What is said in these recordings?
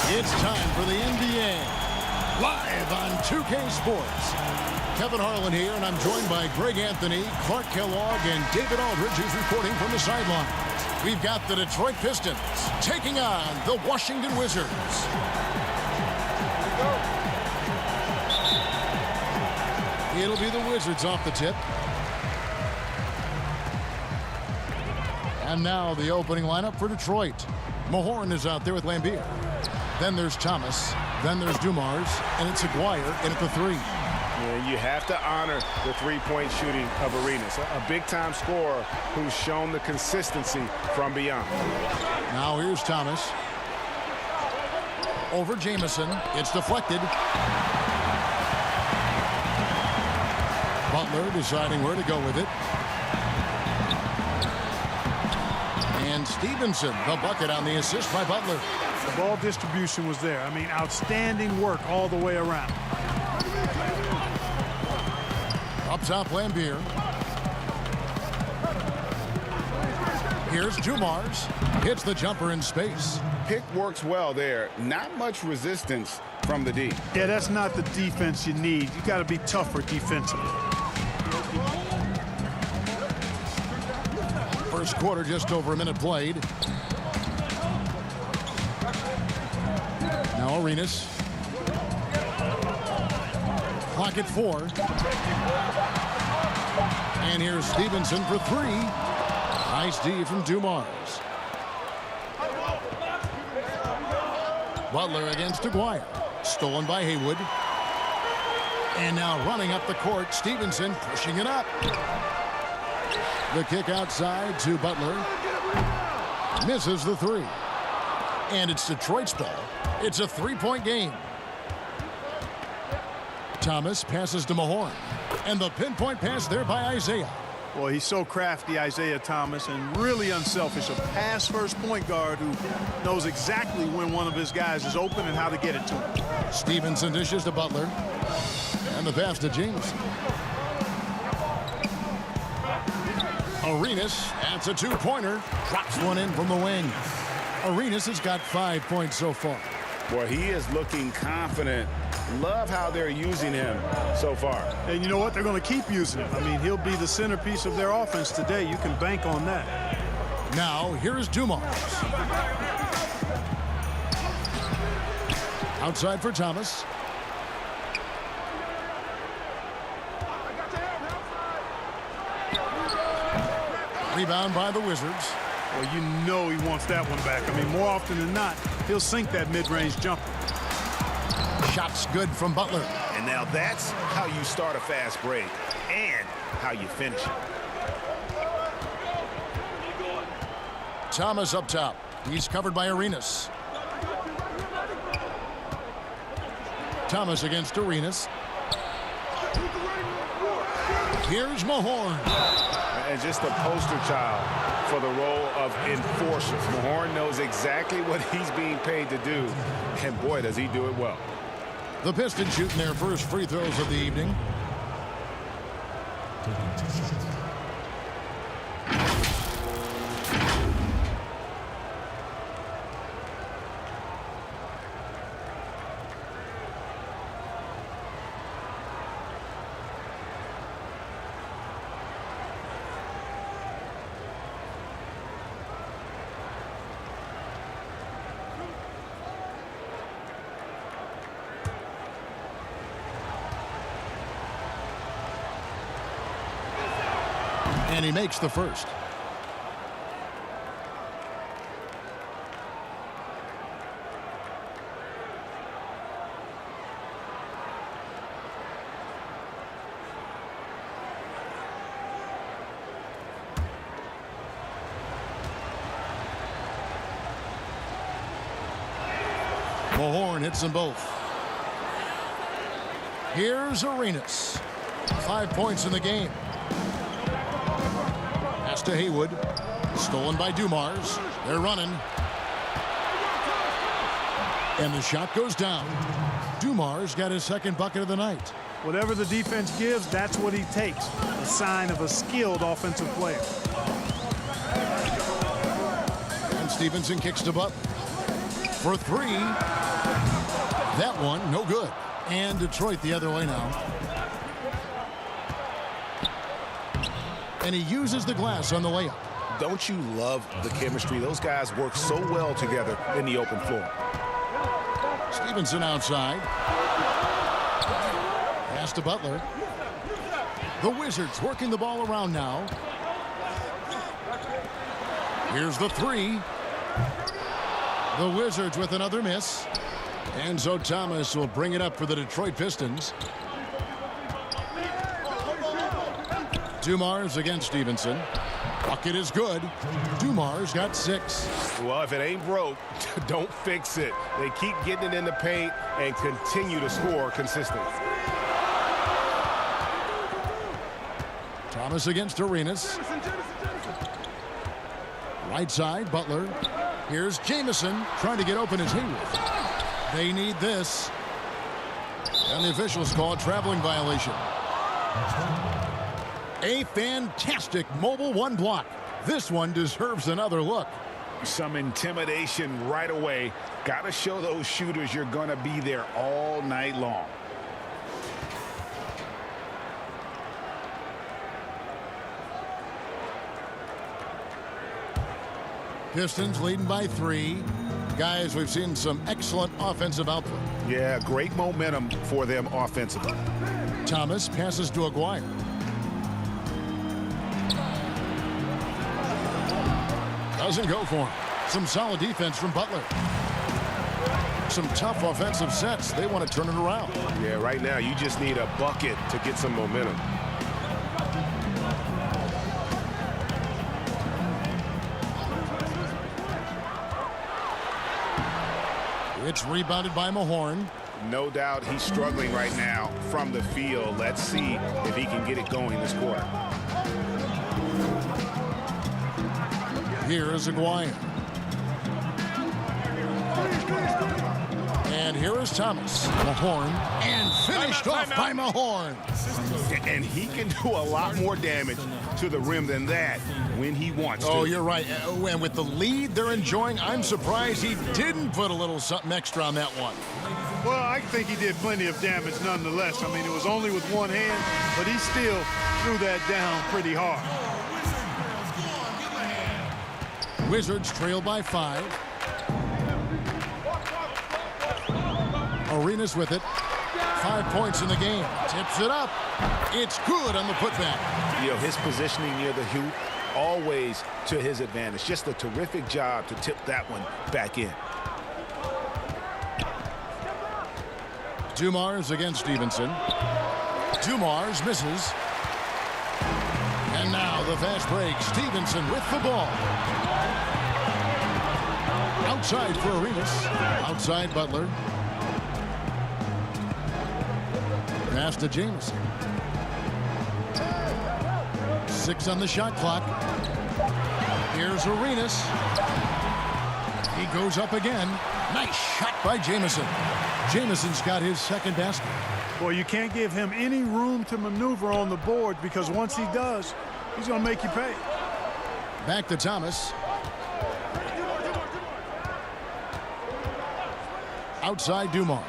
It's time for the NBA, live on 2K Sports. Kevin Harlan here, and I'm joined by Greg Anthony, Clark Kellogg, and David Aldridge, who's reporting from the sideline. We've got the Detroit Pistons taking on the Washington Wizards. It'll be the Wizards off the tip. And now the opening lineup for Detroit. Mahorn is out there with Lambier. Then there's Thomas. Then there's Dumars. And it's Aguirre in at the three. Yeah, you have to honor the three-point shooting of Arenas. A big-time scorer who's shown the consistency from beyond. Now here's Thomas. Over Jamison. It's deflected. Butler deciding where to go with it. And Stevenson, the bucket on the assist by Butler. The ball distribution was there. I mean, outstanding work all the way around. Up top, Lambier. Here's Dumars. Hits the jumper in space. Pick works well there. Not much resistance from the D. Yeah, that's not the defense you need. You got to be tougher defensively. First quarter, just over a minute played. Now Arenas. Clock at 4. And here's Stevenson for 3. Nice D from Dumars. Butler against Aguirre. Stolen by Haywood. And now running up the court, Stevenson pushing it up. The kick outside to Butler. Misses the 3. And it's Detroit's ball. It's a 3-point game. Thomas passes to Mahorn. And the pinpoint pass there by Isaiah. Boy, he's so crafty, Isaiah Thomas, and really unselfish. A pass-first point guard who knows exactly when one of his guys is open and how to get it to him. Stevenson dishes to Butler. And the pass to Jameson. Arenas, that's a two-pointer. Drops one in from the wing. Arenas has got 5 points so far. Boy, he is looking confident. Love how they're using him so far. And you know what? They're going to keep using him. I mean, he'll be the centerpiece of their offense today. You can bank on that. Now, here's Dumars. Outside for Thomas. Rebound by the Wizards. Well, you know he wants that one back. I mean, more often than not, he'll sink that mid-range jumper. Shots good from Butler. And now that's how you start a fast break and how you finish it. Thomas up top. He's covered by Arenas. Thomas against Arenas. Here's Mahorn. And just a poster child for the role of enforcer. Mahorn knows exactly what he's being paid to do. And boy, does he do it well. The Pistons shooting their first free throws of the evening. And he makes the first. Mahorn hits them both. Here's Arenas. 5 points in the game. Pass to Haywood. Stolen by Dumars. They're running. And the shot goes down. Dumars got his second bucket of the night. Whatever the defense gives, that's what he takes. A sign of a skilled offensive player. And Stevenson kicks to Butler. for three. That one, no good. And Detroit the other way now. And he uses the glass on the layup. Don't you love the chemistry? Those guys work so well together in the open floor. Stevenson outside. Pass to Butler. The Wizards working the ball around now. Here's the three. The Wizards with another miss. And so Thomas will bring it up for the Detroit Pistons. Dumars against Stevenson. Bucket is good. Dumars got 6. Well, if it ain't broke, don't fix it. They keep getting it in the paint and continue to score consistently. Thomas against Arenas. Right side, Butler. Here's Jamison trying to get open as Haywood. They need this. And the officials call a traveling violation. A fantastic mobile one block. This one deserves another look. Some intimidation right away. Got to show those shooters you're going to be there all night long. Pistons leading by 3. Guys, we've seen some excellent offensive output. Yeah, great momentum for them offensively. Thomas passes to Aguirre. Doesn't go for him. Some solid defense from Butler. Some tough offensive sets. They want to turn it around. Yeah, right now you just need a bucket to get some momentum. It's rebounded by Mahorn. No doubt he's struggling right now from the field. Let's see if he can get it going this quarter. Here is Aguirre. And here is Thomas. Mahorn. And finished off by Mahorn. And he can do a lot more damage to the rim than that when he wants to. Oh, you're right. And with the lead they're enjoying, I'm surprised he didn't put a little something extra on that one. Well, I think he did plenty of damage nonetheless. I mean, it was only with one hand, but he still threw that down pretty hard. Wizards trail by 5. Arenas with it. 5 points in the game. Tips it up. It's good on the putback. You know, his positioning near the hoop, always to his advantage. Just a terrific job to tip that one back in. Dumars against Stevenson. Dumars misses. And now the fast break. Stevenson with the ball. Outside for Arenas. Outside Butler. Pass to Jamison. 6 on the shot clock. Here's Arenas. He goes up again. Nice shot by Jamison. Jamison's got his second basket. Boy, you can't give him any room to maneuver on the board because once he does, he's going to make you pay. Back to Thomas. Outside Dumars.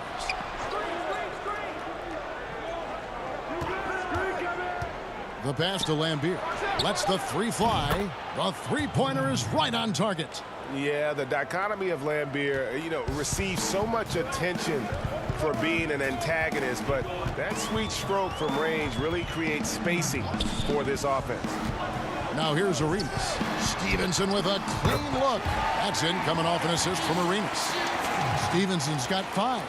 The pass to Lambier. Lets the 3 fly. The three-pointer is right on target. Yeah, the dichotomy of Lambier, you know, receives so much attention for being an antagonist, but that sweet stroke from range really creates spacing for this offense. Now here's Arenas. Stevenson with a clean look. That's in, coming off an assist from Arenas. Stevenson's got 5.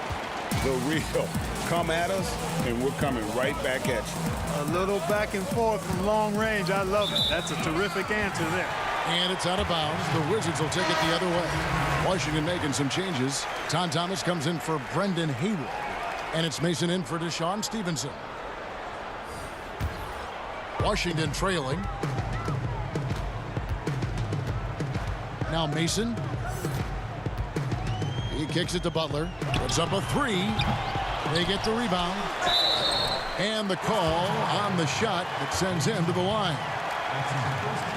The real come at us, and we're coming right back at you. A little back and forth from long range. I love it. That's a terrific answer there. And it's out of bounds. The Wizards will take it the other way. Washington making some changes. Tom Thomas comes in for Brendan Haywood. And it's Mason in for Deshaun Stevenson. Washington trailing. Now Mason. He kicks it to Butler. Puts up a 3. They get the rebound. And the call on the shot that sends him to the line.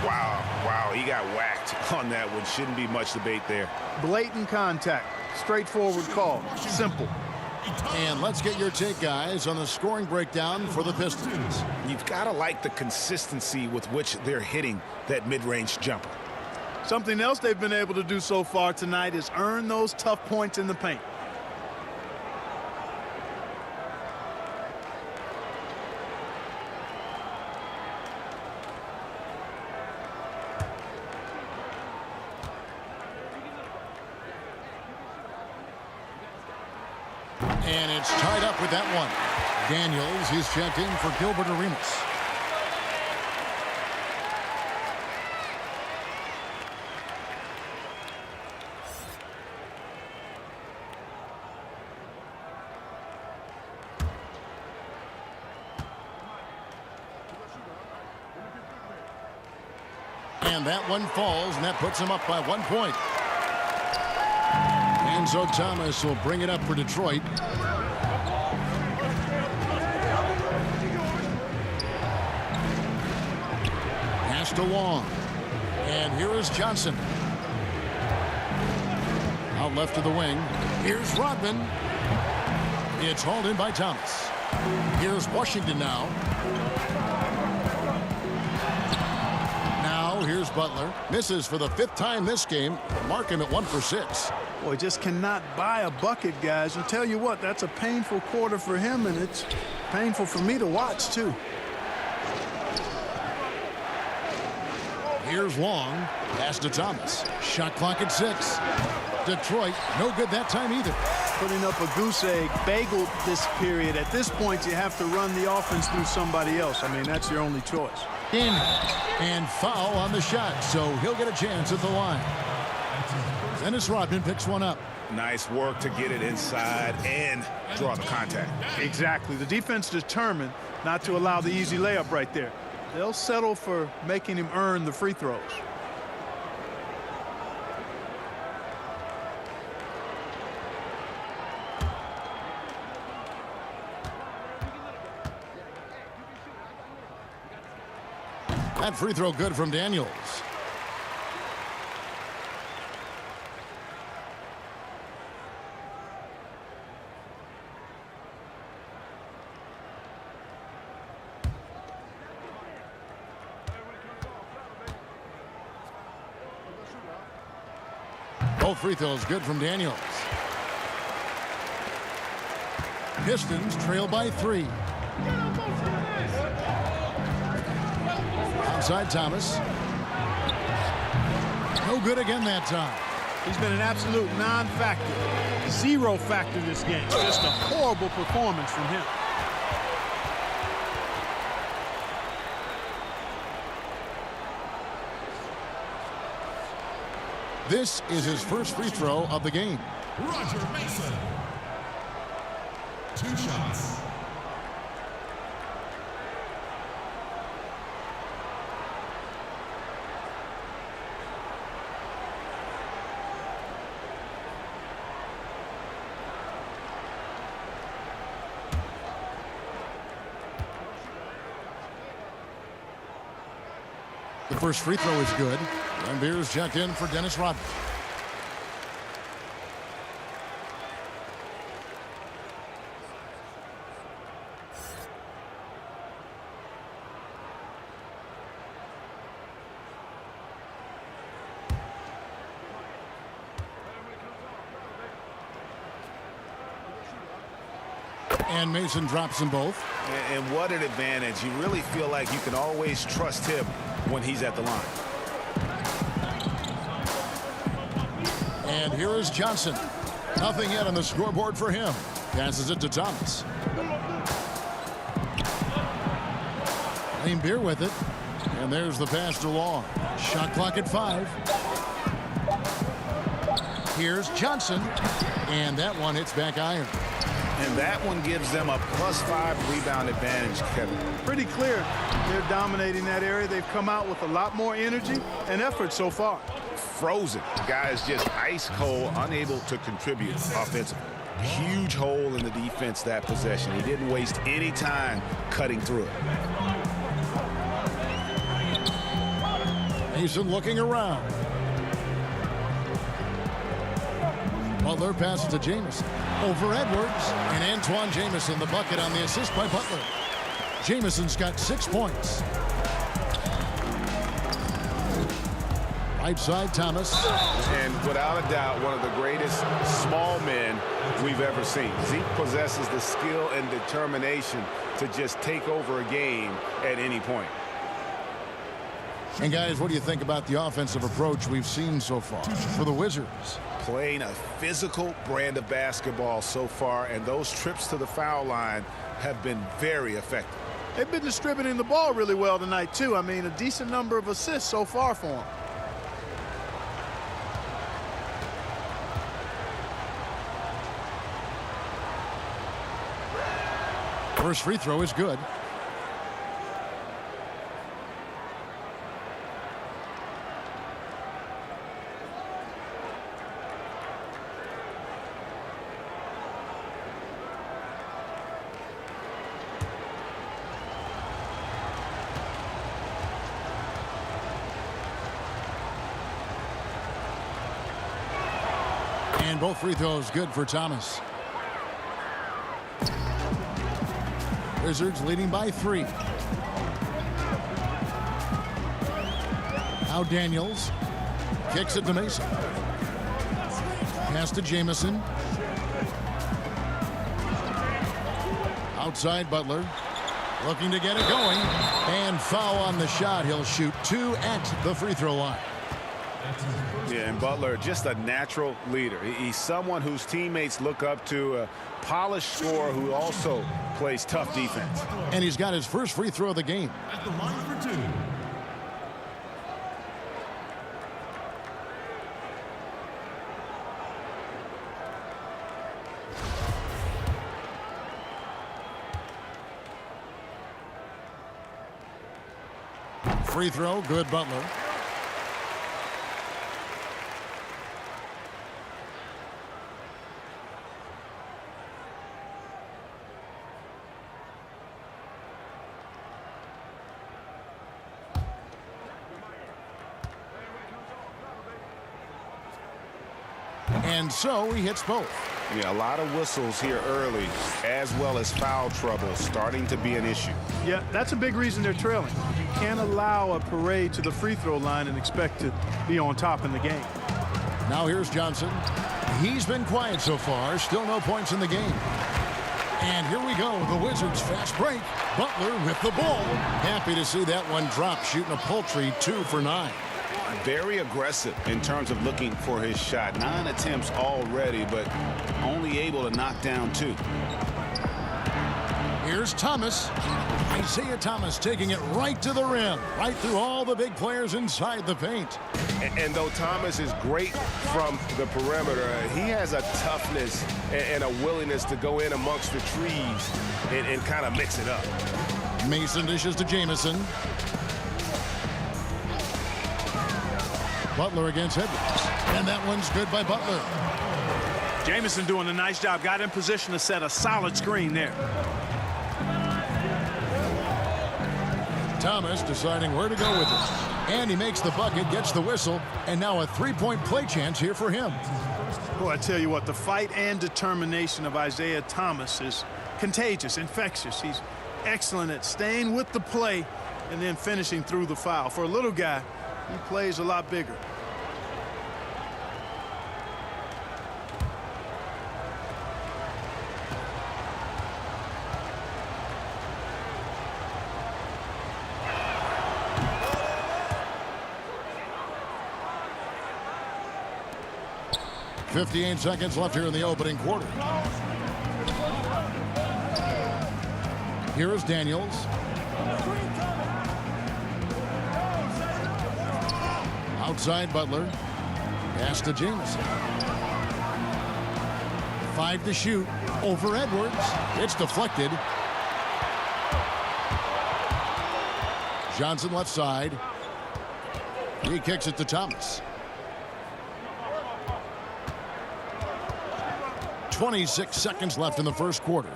Wow, he got whacked on that one. Shouldn't be much debate there. Blatant contact. Straightforward call. Simple. And let's get your take, guys, on the scoring breakdown for the Pistons. You've got to like the consistency with which they're hitting that mid-range jumper. Something else they've been able to do so far tonight is earn those tough points in the paint. And it's tied up with that one. Daniels is checked in for Gilbert Arenas. And that one falls, and that puts him up by 1 point. And so Thomas will bring it up for Detroit. Pass to Long. And here is Johnson. Out left of the wing. Here's Rodman. It's hauled in by Thomas. Here's Washington now. Here's Butler. Misses for the 5th time this game. Mark him at 1 for 6. Boy, just cannot buy a bucket, guys. And tell you what, that's a painful quarter for him, and it's painful for me to watch, too. Here's Long. Pass to Thomas. Shot clock at 6. Detroit, no good that time either. Putting up a goose egg, bagel this period. At this point, you have to run the offense through somebody else. I mean, that's your only choice. In. And foul on the shot, so he'll get a chance at the line. Dennis Rodman picks one up. Nice work to get it inside and draw the contact. Exactly. The defense determined not to allow the easy layup right there. They'll settle for making him earn the free throws. That free throw good from Daniels. Both free throws good from Daniels. Pistons trail by 3. Outside Thomas. No good again that time. He's been an absolute non-factor. 0 factor this game. Just a horrible performance from him. This is his first free throw of the game. Roger Mason. 2 shots. The first free throw is good. And Beers checked in for Dennis Rodman. And Mason drops them both. And what an advantage. You really feel like you can always trust him when he's at the line. And here is Johnson. Nothing yet on the scoreboard for him. Passes it to Thomas. Clean Beer with it. And there's the pass to Long. Shot clock at 5. Here's Johnson. And that one hits back iron. And that one gives them a +5 rebound advantage, Kevin. Pretty clear. They're dominating that area. They've come out with a lot more energy and effort so far. Frozen. The guy is just ice cold, unable to contribute offensively. Huge hole in the defense that possession. He didn't waste any time cutting through it. Mason looking around. Butler passes to Jamison. Over Edwards. And Antoine Jamison, the bucket on the assist by Butler. Jamison's got 6 points. Right side, Thomas. And without a doubt, one of the greatest small men we've ever seen. Zeke possesses the skill and determination to just take over a game at any point. And guys, what do you think about the offensive approach we've seen so far for the Wizards? Playing a physical brand of basketball so far, and those trips to the foul line have been very effective. They've been distributing the ball really well tonight, too. I mean, a decent number of assists so far for them. First free throw is good. And both free throws good for Thomas. Wizards leading by 3. Now Daniels kicks it to Mason. Pass to Jamison. Outside Butler. Looking to get it going. And foul on the shot. He'll shoot 2 at the free throw line. Yeah, and Butler, just a natural leader. He's someone whose teammates look up to, a polished scorer who also plays tough defense. And he's got his first free throw of the game. At the line for 2. Free throw, good Butler. And so he hits both. Yeah, a lot of whistles here early, as well as foul trouble starting to be an issue. Yeah, that's a big reason they're trailing. You can't allow a parade to the free throw line and expect to be on top in the game. Now here's Johnson. He's been quiet so far. Still no points in the game. And here we go. The Wizards fast break. Butler with the ball. Happy to see that one drop, shooting a paltry 2 for 9. Very aggressive in terms of looking for his shot. 9 attempts already, but only able to knock down 2. Here's Thomas. Isaiah Thomas taking it right to the rim, right through all the big players inside the paint. And though Thomas is great from the perimeter, he has a toughness and a willingness to go in amongst the trees and kind of mix it up. Mason dishes to Jamison. Butler against Edwards. And that one's good by Butler. Jamison doing a nice job. Got in position to set a solid screen there. Thomas deciding where to go with it. And he makes the bucket, gets the whistle, and now a 3-point play chance here for him. Boy, I tell you what, the fight and determination of Isaiah Thomas is contagious, infectious. He's excellent at staying with the play and then finishing through the foul. For a little guy, he plays a lot bigger. .58 seconds left here in the opening quarter. Here is Daniels. Outside Butler. Pass to Jamison. 5 to shoot. Over Edwards. It's deflected. Johnson left side. He kicks it to Thomas. 26 seconds left in the first quarter.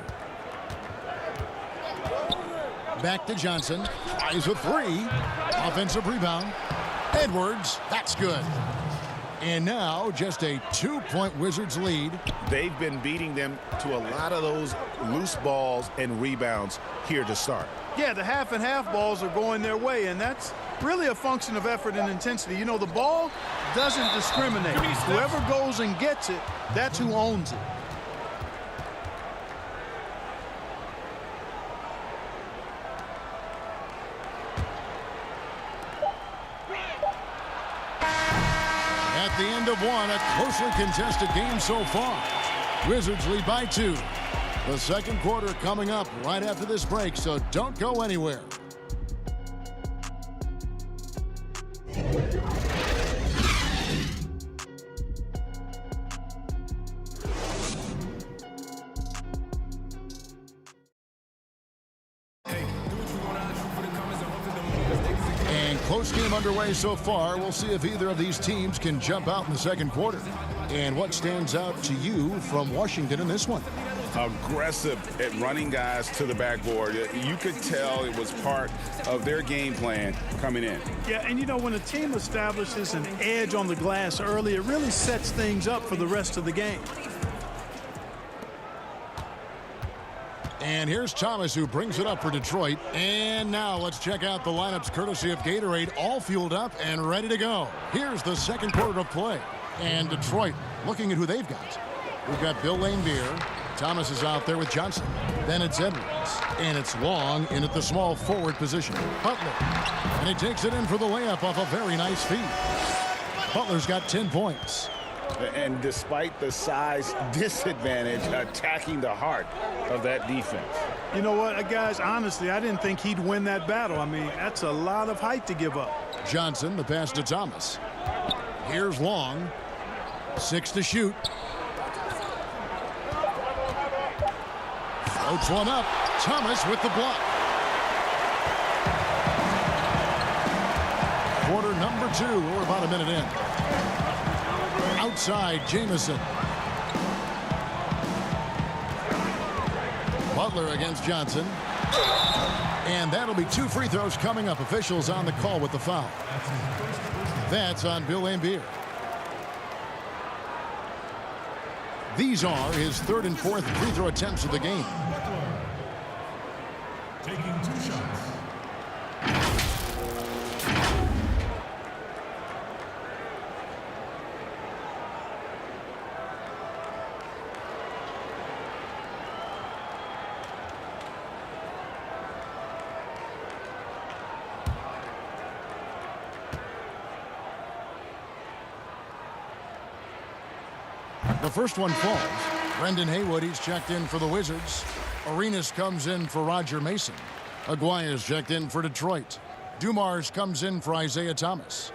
Back to Johnson. Tries a 3. Offensive rebound. Edwards. That's good. And now just a 2-point Wizards lead. They've been beating them to a lot of those loose balls and rebounds here to start. Yeah, the half and half balls are going their way, and that's really a function of effort and intensity. You know, the ball doesn't discriminate. Whoever goes and gets it, that's who owns it. At the end of one, a closely contested game so far. Wizards lead by 2. The second quarter coming up right after this break, so don't go anywhere. Close game underway so far. We'll see if either of these teams can jump out in the second quarter. And what stands out to you from Washington in this one? Aggressive at running guys to the backboard. You could tell it was part of their game plan coming in. Yeah, and you know, when a team establishes an edge on the glass early, it really sets things up for the rest of the game. And here's Thomas, who brings it up for Detroit. And now let's check out the lineups courtesy of Gatorade, all fueled up and ready to go. Here's the second quarter of play. And Detroit looking at who they've got. We've got Bill Laimbeer. Thomas is out there with Johnson. Then it's Edwards. And it's Long in at the small forward position. Butler. And he takes it in for the layup off a very nice feed. Butler's got 10 points. And despite the size disadvantage, attacking the heart of that defense. You know what, guys, honestly, I didn't think he'd win that battle. I mean, that's a lot of height to give up. Johnson, the pass to Thomas. Here's Long. 6 to shoot. Floats one up. Thomas with the block. Quarter number 2. We're about a minute in. Outside, Jamison. Butler against Johnson. And that'll be 2 free throws coming up. Officials on the call with the foul. That's on Bill Laimbeer. These are his 3rd and 4th free throw attempts of the game. Taking 2 shots. The first one falls. Brendan Haywood, he's checked in for the Wizards. Arenas comes in for Roger Mason. Aguirre's checked in for Detroit. Dumars comes in for Isaiah Thomas.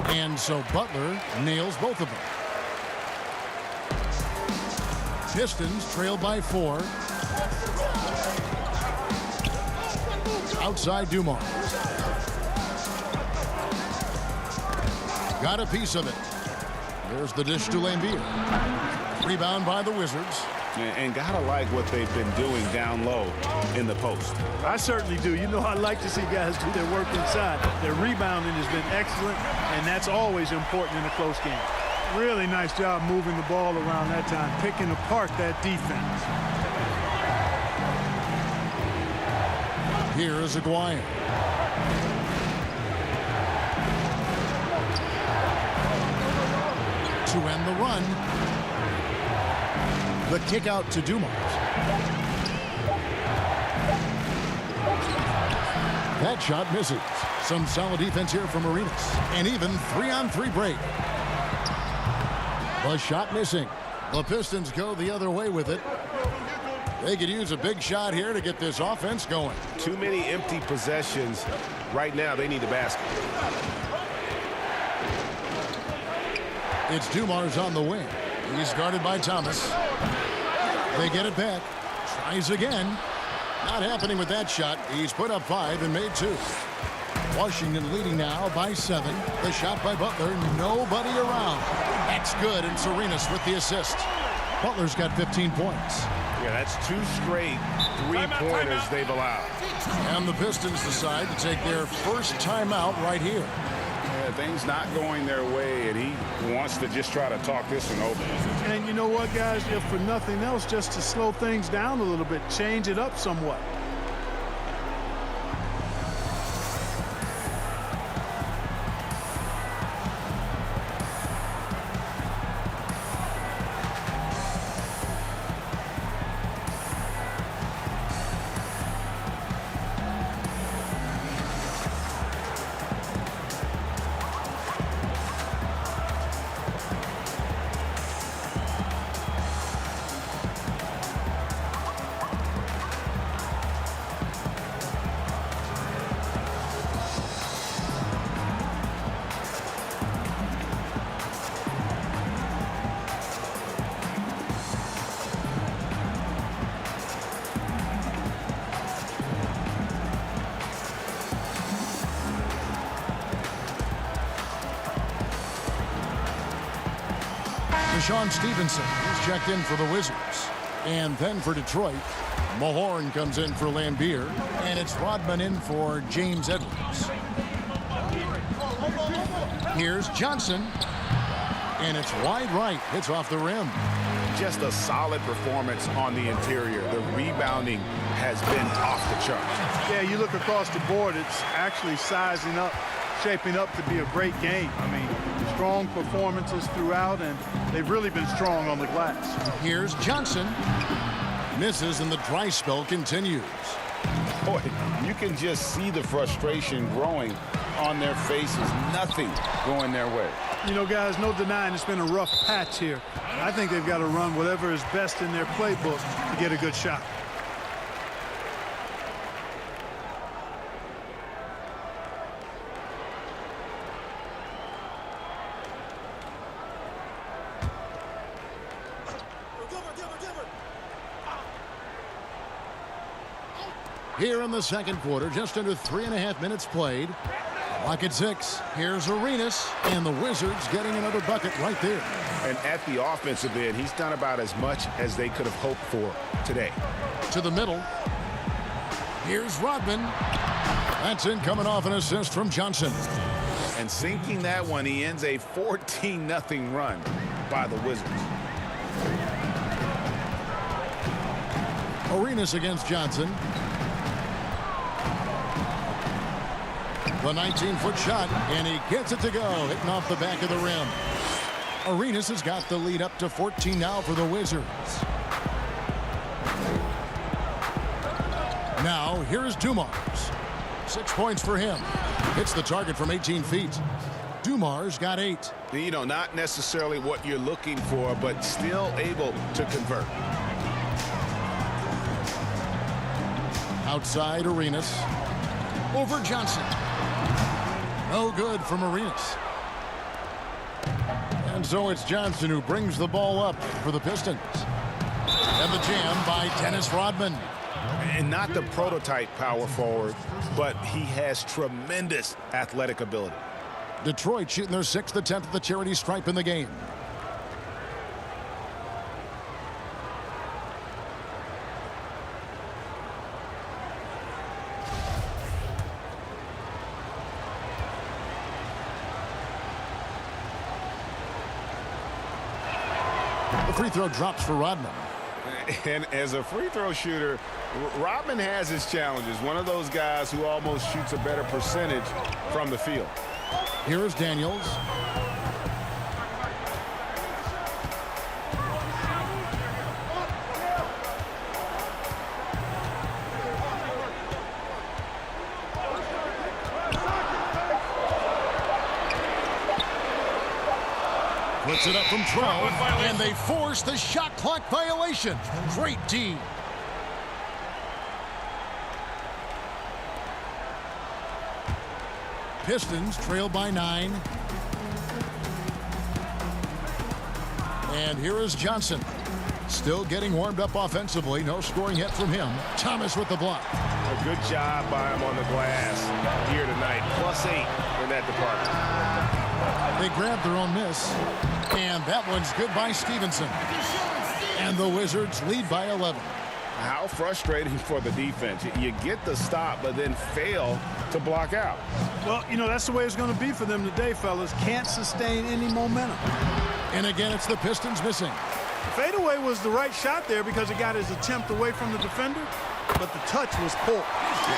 And so Butler nails both of them. Pistons trail by 4. Outside Dumars. Got a piece of it. There's the dish to Laimbeer. Rebound by the Wizards. And gotta like what they've been doing down low in the post. I certainly do. You know, I like to see guys do their work inside. Their rebounding has been excellent, and that's always important in a close game. Really nice job moving the ball around that time, picking apart that defense. Here is Aguirre. To end the run. The kick out to Dumars. That shot misses. Some solid defense here from Arenas. And even 3-on-3 break. The shot missing. The Pistons go the other way with it. They could use a big shot here to get this offense going. Too many empty possessions. Right now, they need a basket. It's Dumars on the wing. He's guarded by Thomas. They get it back. Tries again. Not happening with that shot. He's put up 5 and made 2. Washington leading now by 7. The shot by Butler. Nobody around. That's good, and Arenas with the assist. Butler's got 15 points. Yeah, that's 2 straight three-pointers they've allowed. And the Pistons decide to take their first timeout right here. Yeah, things not going their way, and he wants to just try to talk this one over. And you know what, guys? If for nothing else, just to slow things down a little bit, change it up somewhat. Sean Stevenson is checked in for the Wizards. And then for Detroit, Mahorn comes in for Lambier. And it's Rodman in for James Edwards. Here's Johnson. And it's wide right. Hits off the rim. Just a solid performance on the interior. The rebounding has been off the charts. Yeah, you look across the board, it's actually sizing up, shaping up to be a great game. I mean, strong performances throughout, and they've really been strong on the glass. Here's Johnson. Misses, and the dry spell continues. Boy, you can just see the frustration growing on their faces. Nothing going their way. You know, guys, no denying it's been a rough patch here. I think they've got to run whatever is best in their playbook to get a good shot. Here in the second quarter, just under 3.5 minutes played. Clock at 6. Here's Arenas, and the Wizards getting another bucket right there. And at the offensive end, he's done about as much as they could have hoped for today. To the middle. Here's Rodman. That's in, coming off an assist from Johnson. And sinking that one, he ends a 14-0 run by the Wizards. Arenas against Johnson. The 19-foot shot, and he gets it to go, hitting off the back of the rim. Arenas has got the lead up to 14 now for the Wizards. Now, here's Dumars. 6 points for him. Hits the target from 18 feet. Dumars got 8. You know, not necessarily what you're looking for, but still able to convert. Outside Arenas. Over Johnson. No good from Arenas. And so it's Johnson who brings the ball up for the Pistons. And the jam by Dennis Rodman. And not the prototype power forward, but he has tremendous athletic ability. Detroit shooting their 6th attempt at the charity stripe in the game. The free throw drops for Rodman. And as a free throw shooter, Rodman has his challenges. One of those guys who almost shoots a better percentage from the field. Here is Daniels. Puts it up from 12, and they force the shot clock violation. Great D. Pistons trail by 9. And here is Johnson. Still getting warmed up offensively. No scoring yet from him. Thomas with the block. A good job by him on the glass here tonight. +8 in that department. They grabbed their own miss. And that one's good by Stevenson. And the Wizards lead by 11. How frustrating for the defense. You get the stop, but then fail to block out. Well, you know, that's the way it's going to be for them today, fellas. Can't sustain any momentum. And again, it's the Pistons missing. The fadeaway was the right shot there because it got his attempt away from the defender, but the touch was poor.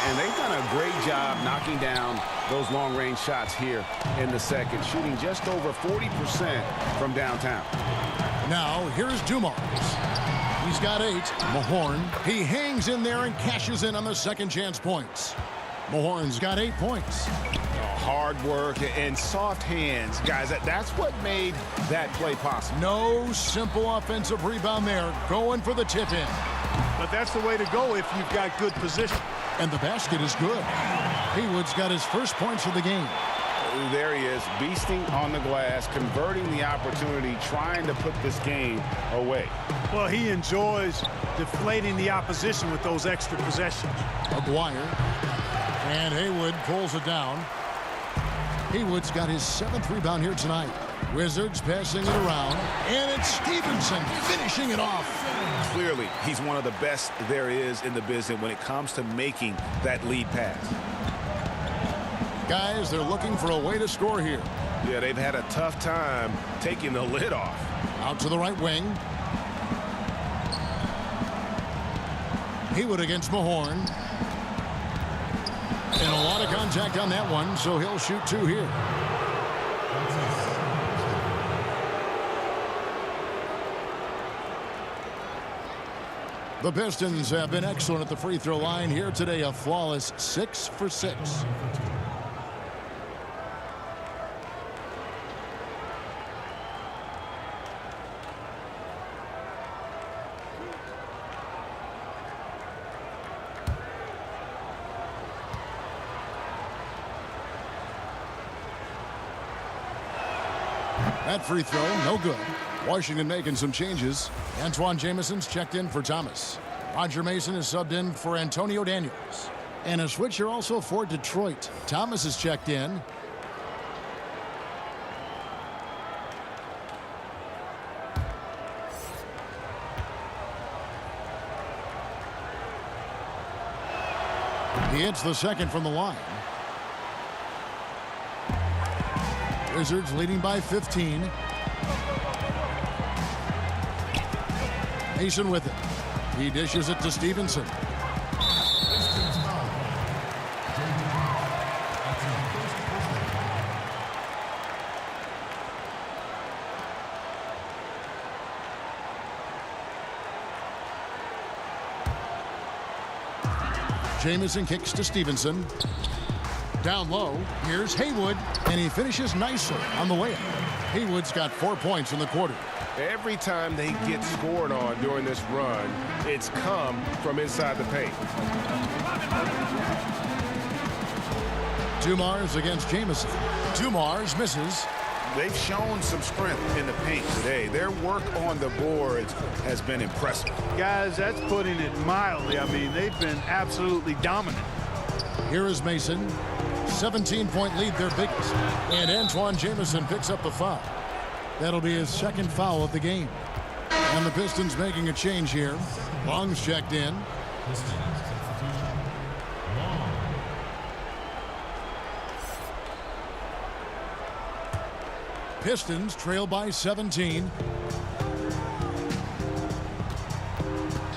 And they've done a great job knocking down those long-range shots here in the second, shooting just over 40% from downtown. Now, here's Dumars. He's got 8. Mahorn, he hangs in there and cashes in on the second chance points. Mahorn's got 8 points. Hard work and soft hands, guys. That's what made that play possible. No simple offensive rebound there. Going for the tip-in. But that's the way to go if you've got good position. And the basket is good. Haywood's got his first points of the game. There he is, beasting on the glass, converting the opportunity, trying to put this game away. Well, he enjoys deflating the opposition with those extra possessions. McGuire. And Haywood pulls it down. Haywood's got his 7th rebound here tonight. Wizards passing it around. And it's Stevenson finishing it off. Clearly, he's one of the best there is in the business when it comes to making that lead pass. Guys, they're looking for a way to score here. Yeah, they've had a tough time taking the lid off. Out to the right wing. Haywood against Mahorn. And a lot of contact on that one, so he'll shoot 2 here. The Pistons have been excellent at the free throw line here today. A flawless 6 for 6. That free throw, no good. Washington making some changes. Antoine Jamison's checked in for Thomas. Roger Mason is subbed in for Antonio Daniels. And a switcher also for Detroit. Thomas is checked in. He hits the second from the line. Wizards leading by 15. Mason with it. He dishes it to Stevenson. Jamison kicks to Stevenson. Down low, here's Haywood, and he finishes nicely on the way up. Haywood's got 4 points in the quarter. Every time they get scored on during this run, it's come from inside the paint. Dumars against Jamison. Dumars misses. They've shown some strength in the paint today. Their work on the boards has been impressive. Guys, that's putting it mildly. I mean, they've been absolutely dominant. Here is Mason. 17-point lead, their biggest. And Antoine Jamison picks up the foul. That'll be his second foul of the game. And the Pistons making a change here. Long's checked in. Pistons trail by 17.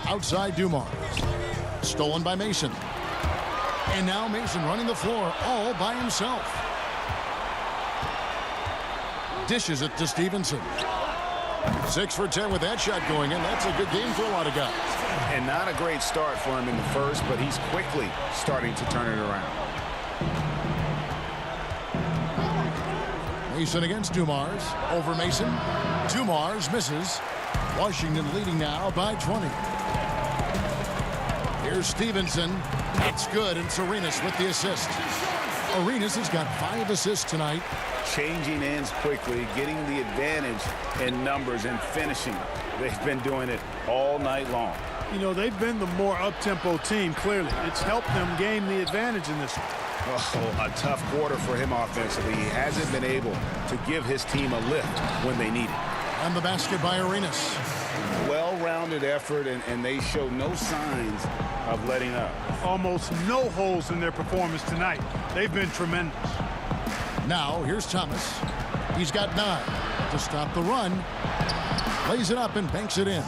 Outside Dumars. Stolen by Mason. And now Mason running the floor all by himself. Dishes it to Stevenson. 6 for 10 with that shot going in. That's a good game for a lot of guys. And not a great start for him in the first, but he's quickly starting to turn it around. Mason against Dumars. Over Mason. Dumars misses. Washington leading now by 20. Here's Stevenson. That's good, and it's Arenas with the assist. Arenas has got 5 assists tonight. Changing ends quickly, getting the advantage in numbers and finishing. They've been doing it all night long. You know, they've been the more up-tempo team, clearly. It's helped them gain the advantage in this one. Oh, a tough quarter for him offensively. He hasn't been able to give his team a lift when they need it. And the basket by Arenas. Well-rounded well-rounded effort, and they show no signs of letting up. Almost no holes in their performance tonight. They've been tremendous. Now, here's Thomas. He's got 9 to stop the run. Lays it up and banks it in.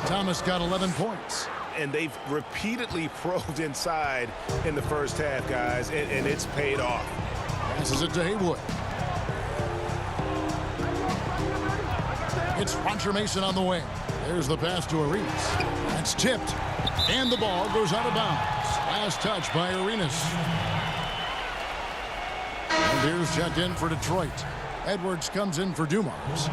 Thomas got 11 points. And they've repeatedly probed inside in the first half, guys, and it's paid off. Passes it to Haywood. It's Roger Mason on the wing. There's the pass to Arenas. That's tipped. And the ball goes out of bounds. Last touch by Arenas. And here's checked in for Detroit. Edwards comes in for Dumars.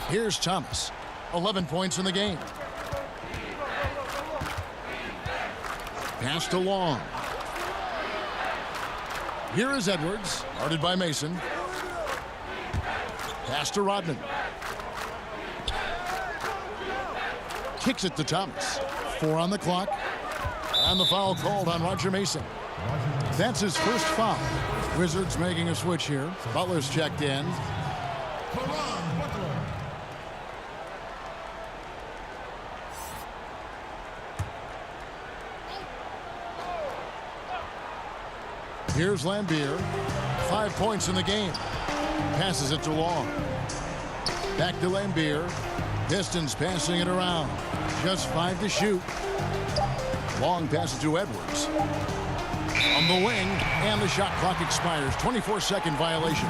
Here's Thomas. 11 points in the game. Pass to Long. Here is Edwards, guarded by Mason. Pass to Rodman. Kicks it to Thomas. 4 on the clock. And the foul called on Roger Mason. That's his first foul. Wizards making a switch here. Butler's checked in. Here's Lambier. 5 points in the game. Passes it to Long. Back to Lambier. Pistons passing it around. Just 5 to shoot. Long passes to Edwards. On the wing, and the shot clock expires. 24-second violation.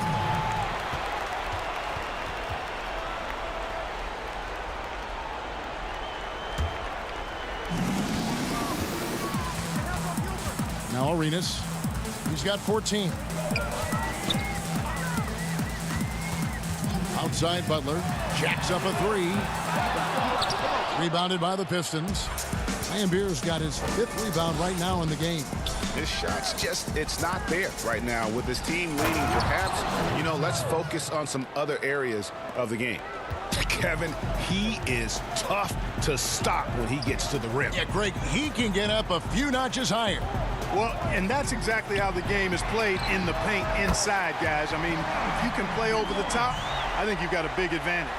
Now Arenas. He's got 14. Outside Butler. Jacks up a 3. Rebounded by the Pistons. Lambier's got his 5th rebound right now in the game. His shot's just, it's not there right now with his team leading. Perhaps, let's focus on some other areas of the game. Kevin, he is tough to stop when he gets to the rim. Yeah, Greg, he can get up a few notches higher. Well, and that's exactly how the game is played in the paint inside, guys. I mean, if you can play over the top, I think you've got a big advantage.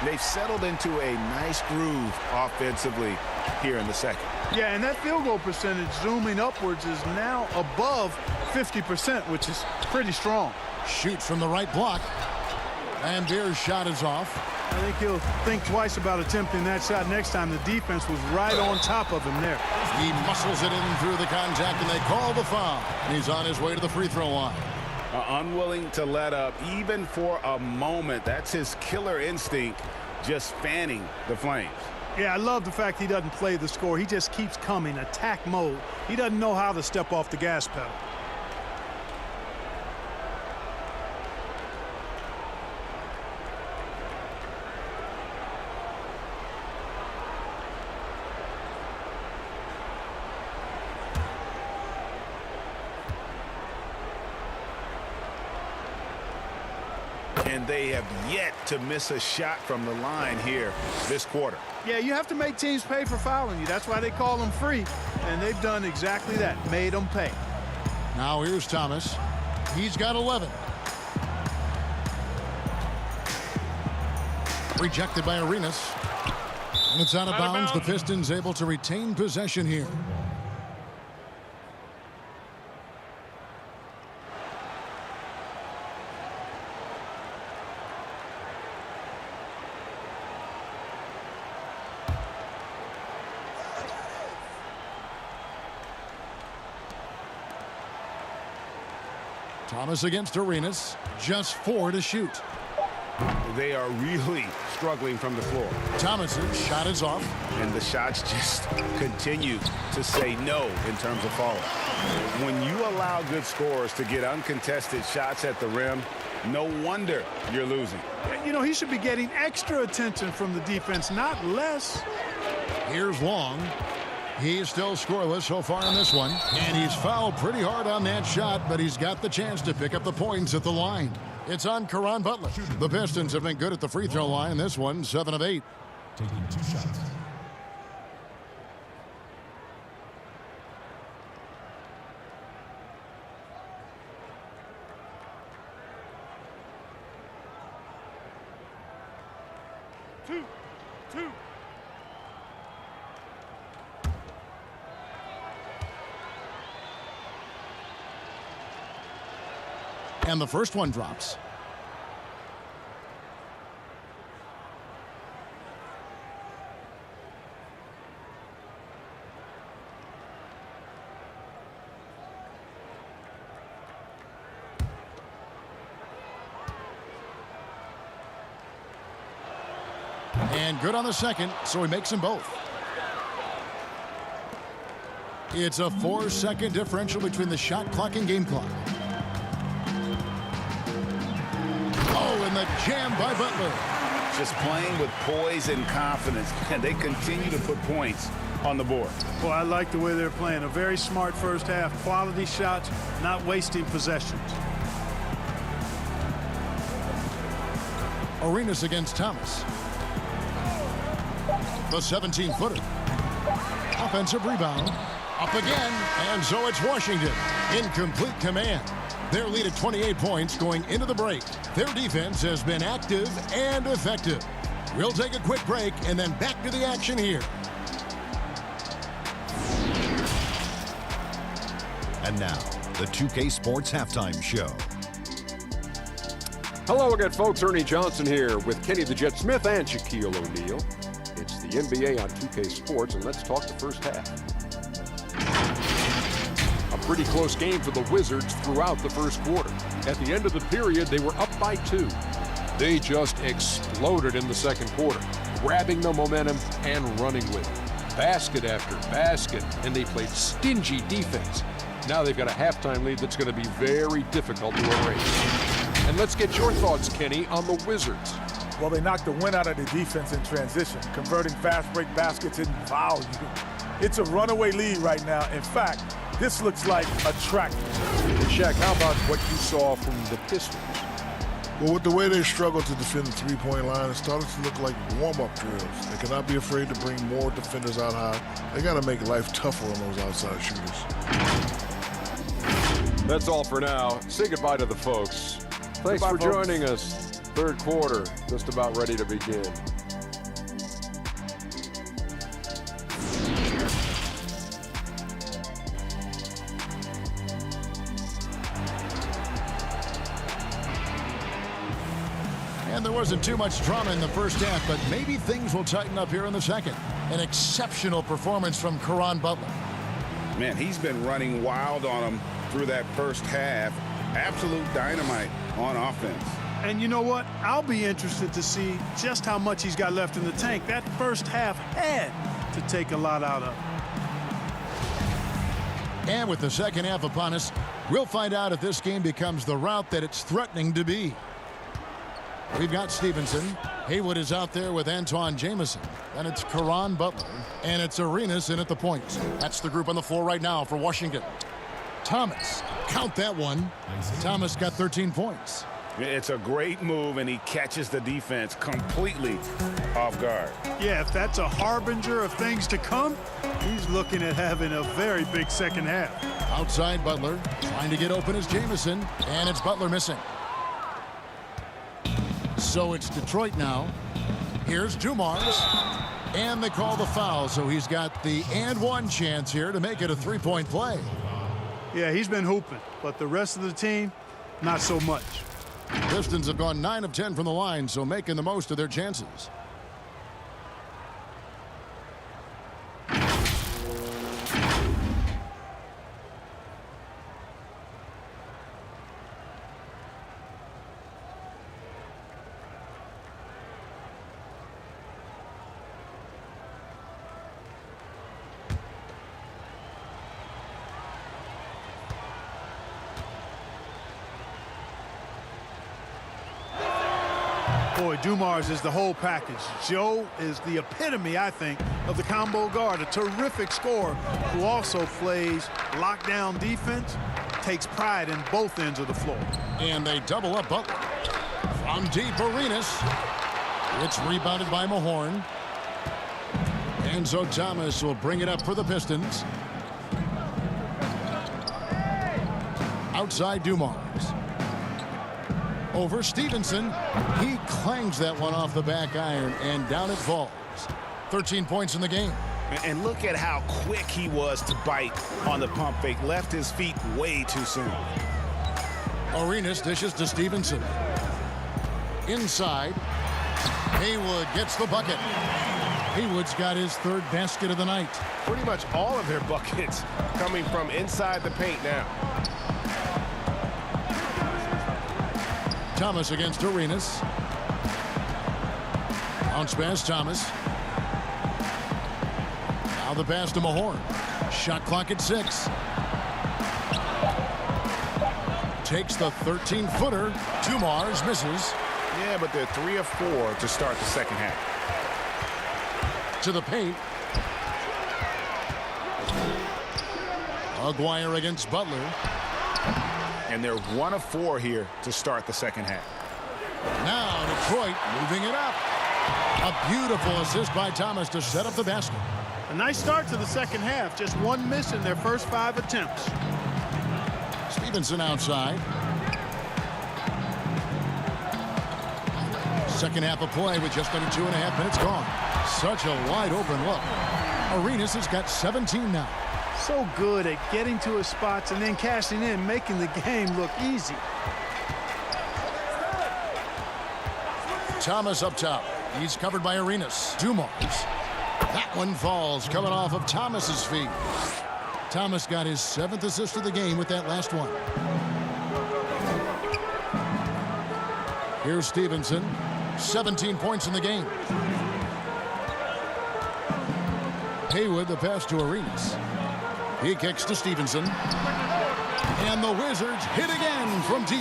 They've settled into a nice groove offensively here in the second. Yeah, and that field goal percentage zooming upwards is now above 50%, which is pretty strong. Shoots from the right block. Lambier's shot is off. I think he'll think twice about attempting that shot next time. The defense was right on top of him there. He muscles it in through the contact, and they call the foul. He's on his way to the free throw line. Unwilling to let up even for a moment. That's his killer instinct, just fanning the flames. Yeah, I love the fact he doesn't play the score. He just keeps coming, attack mode. He doesn't know how to step off the gas pedal. And they have yet to miss a shot from the line here this quarter. Yeah, you have to make teams pay for fouling you. That's why they call them free. And they've done exactly that, made them pay. Now here's Thomas. He's got 11. Rejected by Arenas. And it's out of bounds. The Pistons able to retain possession here. Thomas against Arenas. Just 4 to shoot. They are really struggling from the floor. Thomas's shot is off. And the shots just continue to say no in terms of falling. When you allow good scorers to get uncontested shots at the rim, no wonder you're losing. He should be getting extra attention from the defense, not less. Here's Long. He's still scoreless so far in this one. And he's fouled pretty hard on that shot, but he's got the chance to pick up the points at the line. It's on Caron Butler. The Pistons have been good at the free throw line. This one, 7 of 8. Taking 2 shots. And the first one drops. And good on the second, so he makes them both. It's a 4-second differential between the shot clock and game clock. Oh, and the jam by Butler. Just playing with poise and confidence, and they continue to put points on the board. Well, I like the way they're playing. A very smart first half. Quality shots, not wasting possessions. Arenas against Thomas. The 17-footer. Offensive rebound. Up again, and so it's Washington in complete command. Their lead at 28 points going into the break. Their defense has been active and effective. We'll take a quick break and then back to the action here. And now, the 2K Sports Halftime Show. Hello again, folks. Ernie Johnson here with Kenny the Jet Smith and Shaquille O'Neal. It's the NBA on 2K Sports, and let's talk the first half. A pretty close game for the Wizards throughout the first quarter. At the end of the period, they were up by 2. They just exploded in the second quarter, grabbing the momentum and running with it. Basket after basket, and they played stingy defense. Now they've got a halftime lead that's going to be very difficult to erase. And let's get your thoughts, Kenny, on the Wizards. Well, they knocked the wind out of the defense in transition, converting fast break baskets in volume. It's a runaway lead right now. In fact, this looks like a track. And Shaq, how about what you saw from the Pistons? Well, with the way they struggled to defend the three-point line, it started to look like warm-up drills. They cannot be afraid to bring more defenders out high. They got to make life tougher on those outside shooters. That's all for now. Say goodbye to the folks. Thanks for joining us. Third quarter, just about ready to begin. And there wasn't too much drama in the first half, but maybe things will tighten up here in the second. An exceptional performance from Caron Butler. Man, he's been running wild on them through that first half. Absolute dynamite on offense. And you know what? I'll be interested to see just how much he's got left in the tank. That first half had to take a lot out of. And with the second half upon us, we'll find out if this game becomes the route that it's threatening to be. We've got Stevenson. Haywood is out there with Antawn Jamison. Then it's Caron Butler. And it's Arenas in at the point. That's the group on the floor right now for Washington. Thomas. Count that one. Thomas got 13 points. It's a great move, and he catches the defense completely off guard. Yeah, if that's a harbinger of things to come, he's looking at having a very big second half. Outside Butler, trying to get open is Jamison, and it's Butler missing. So it's Detroit now. Here's Dumars, and they call the foul, so he's got the and one chance here to make it a three-point play. Yeah, he's been hooping, but the rest of the team, not so much. Pistons have gone 9 of 10 from the line, so making the most of their chances. Boy, Dumars is the whole package. Joe is the epitome, I think, of the combo guard. A terrific scorer who also plays lockdown defense, takes pride in both ends of the floor. And they double up Butler. From deep, Arenas. It's rebounded by Mahorn. And so Thomas will bring it up for the Pistons. Outside Dumars. Over Stevenson. He clangs that one off the back iron, and down it falls. 13 points in the game. And look at how quick he was to bite on the pump fake. Left his feet way too soon. Arenas dishes to Stevenson. Inside. Haywood gets the bucket. Haywood's got his third basket of the night. Pretty much all of their buckets coming from inside the paint now. Thomas against Arenas. Bounce pass, Thomas. Now the pass to Mahorn. Shot clock at 6. Takes the 13-footer. Dumars misses. Yeah, but they're 3 of 4 to start the second half. To the paint. Aguirre against Butler. And they're 1 of 4 here to start the second half. Now Detroit moving it up. A beautiful assist by Thomas to set up the basket. A nice start to the second half. Just 1 miss in their first 5 attempts. Stevenson outside. Second half of play with just under 2.5 minutes gone. Such a wide open look. Arenas has got 17 now. So good at getting to his spots and then cashing in, making the game look easy. Thomas up top. He's covered by Arenas. Dumars. That one falls coming off of Thomas's feet. Thomas got his 7th assist of the game with that last one. Here's Stevenson. 17 points in the game. Haywood the pass to Arenas. He kicks to Stevenson. And the Wizards hit again from deep.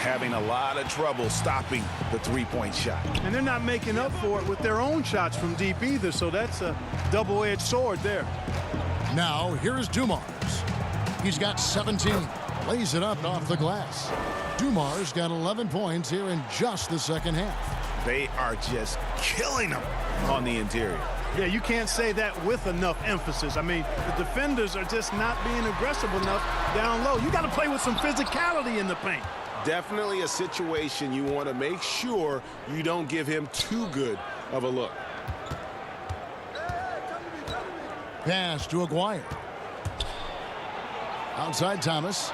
Having a lot of trouble stopping the three-point shot. And they're not making up for it with their own shots from deep either, so that's a double-edged sword there. Now, here's Dumars. He's got 17. Lays it up off the glass. Dumars got 11 points here in just the second half. They are just killing them on the interior. Yeah, you can't say that with enough emphasis. I mean, the defenders are just not being aggressive enough down low. You got to play with some physicality in the paint. Definitely a situation you want to make sure you don't give him too good of a look. Pass to Aguirre. Outside Thomas.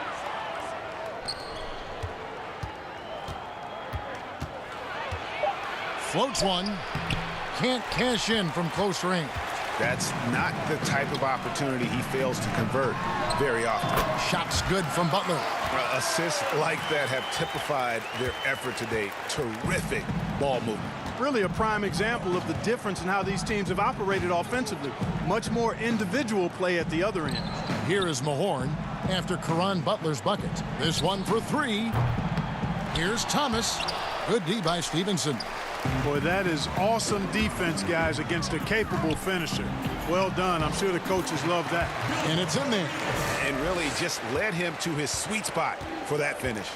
Floats one. Can't cash in from close range. That's not the type of opportunity he fails to convert very often. Shots good from Butler. Assists like that have typified their effort today. Terrific ball movement. Really a prime example of the difference in how these teams have operated offensively. Much more individual play at the other end. Here is Mahorn after Caron Butler's bucket. This one for 3. Here's Thomas. Good D by Stevenson. Boy, that is awesome defense, guys, against a capable finisher. Well done. I'm sure the coaches love that. And it's in there. And really just led him to his sweet spot for that finish.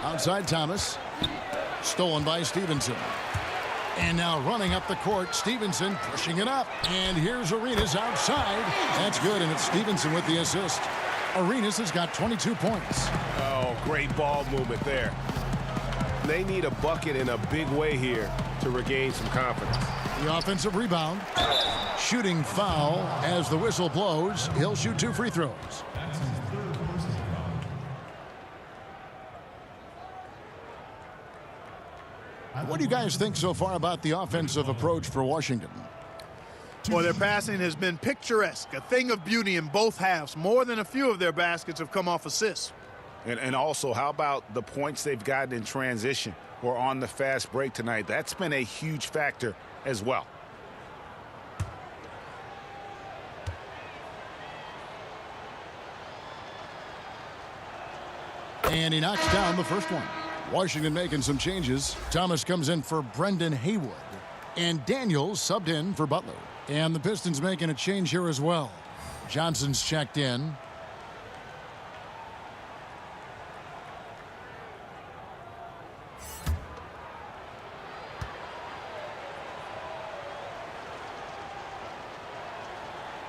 Outside Thomas. Stolen by Stevenson. And now running up the court, Stevenson pushing it up. And here's Arenas outside. That's good, and it's Stevenson with the assist. Arenas has got 22 points. Oh, great ball movement there. They need a bucket in a big way here to regain some confidence. The offensive rebound. Shooting foul as the whistle blows. He'll shoot 2 free throws. What do you guys think so far about the offensive approach for Washington? Well, their passing has been picturesque, a thing of beauty in both halves. More than a few of their baskets have come off assists. And also, how about the points they've gotten in transition or on the fast break tonight? That's been a huge factor as well. And he knocks down the first one. Washington making some changes. Thomas comes in for Brendan Haywood. And Daniels subbed in for Butler. And the Pistons making a change here as well. Johnson's checked in.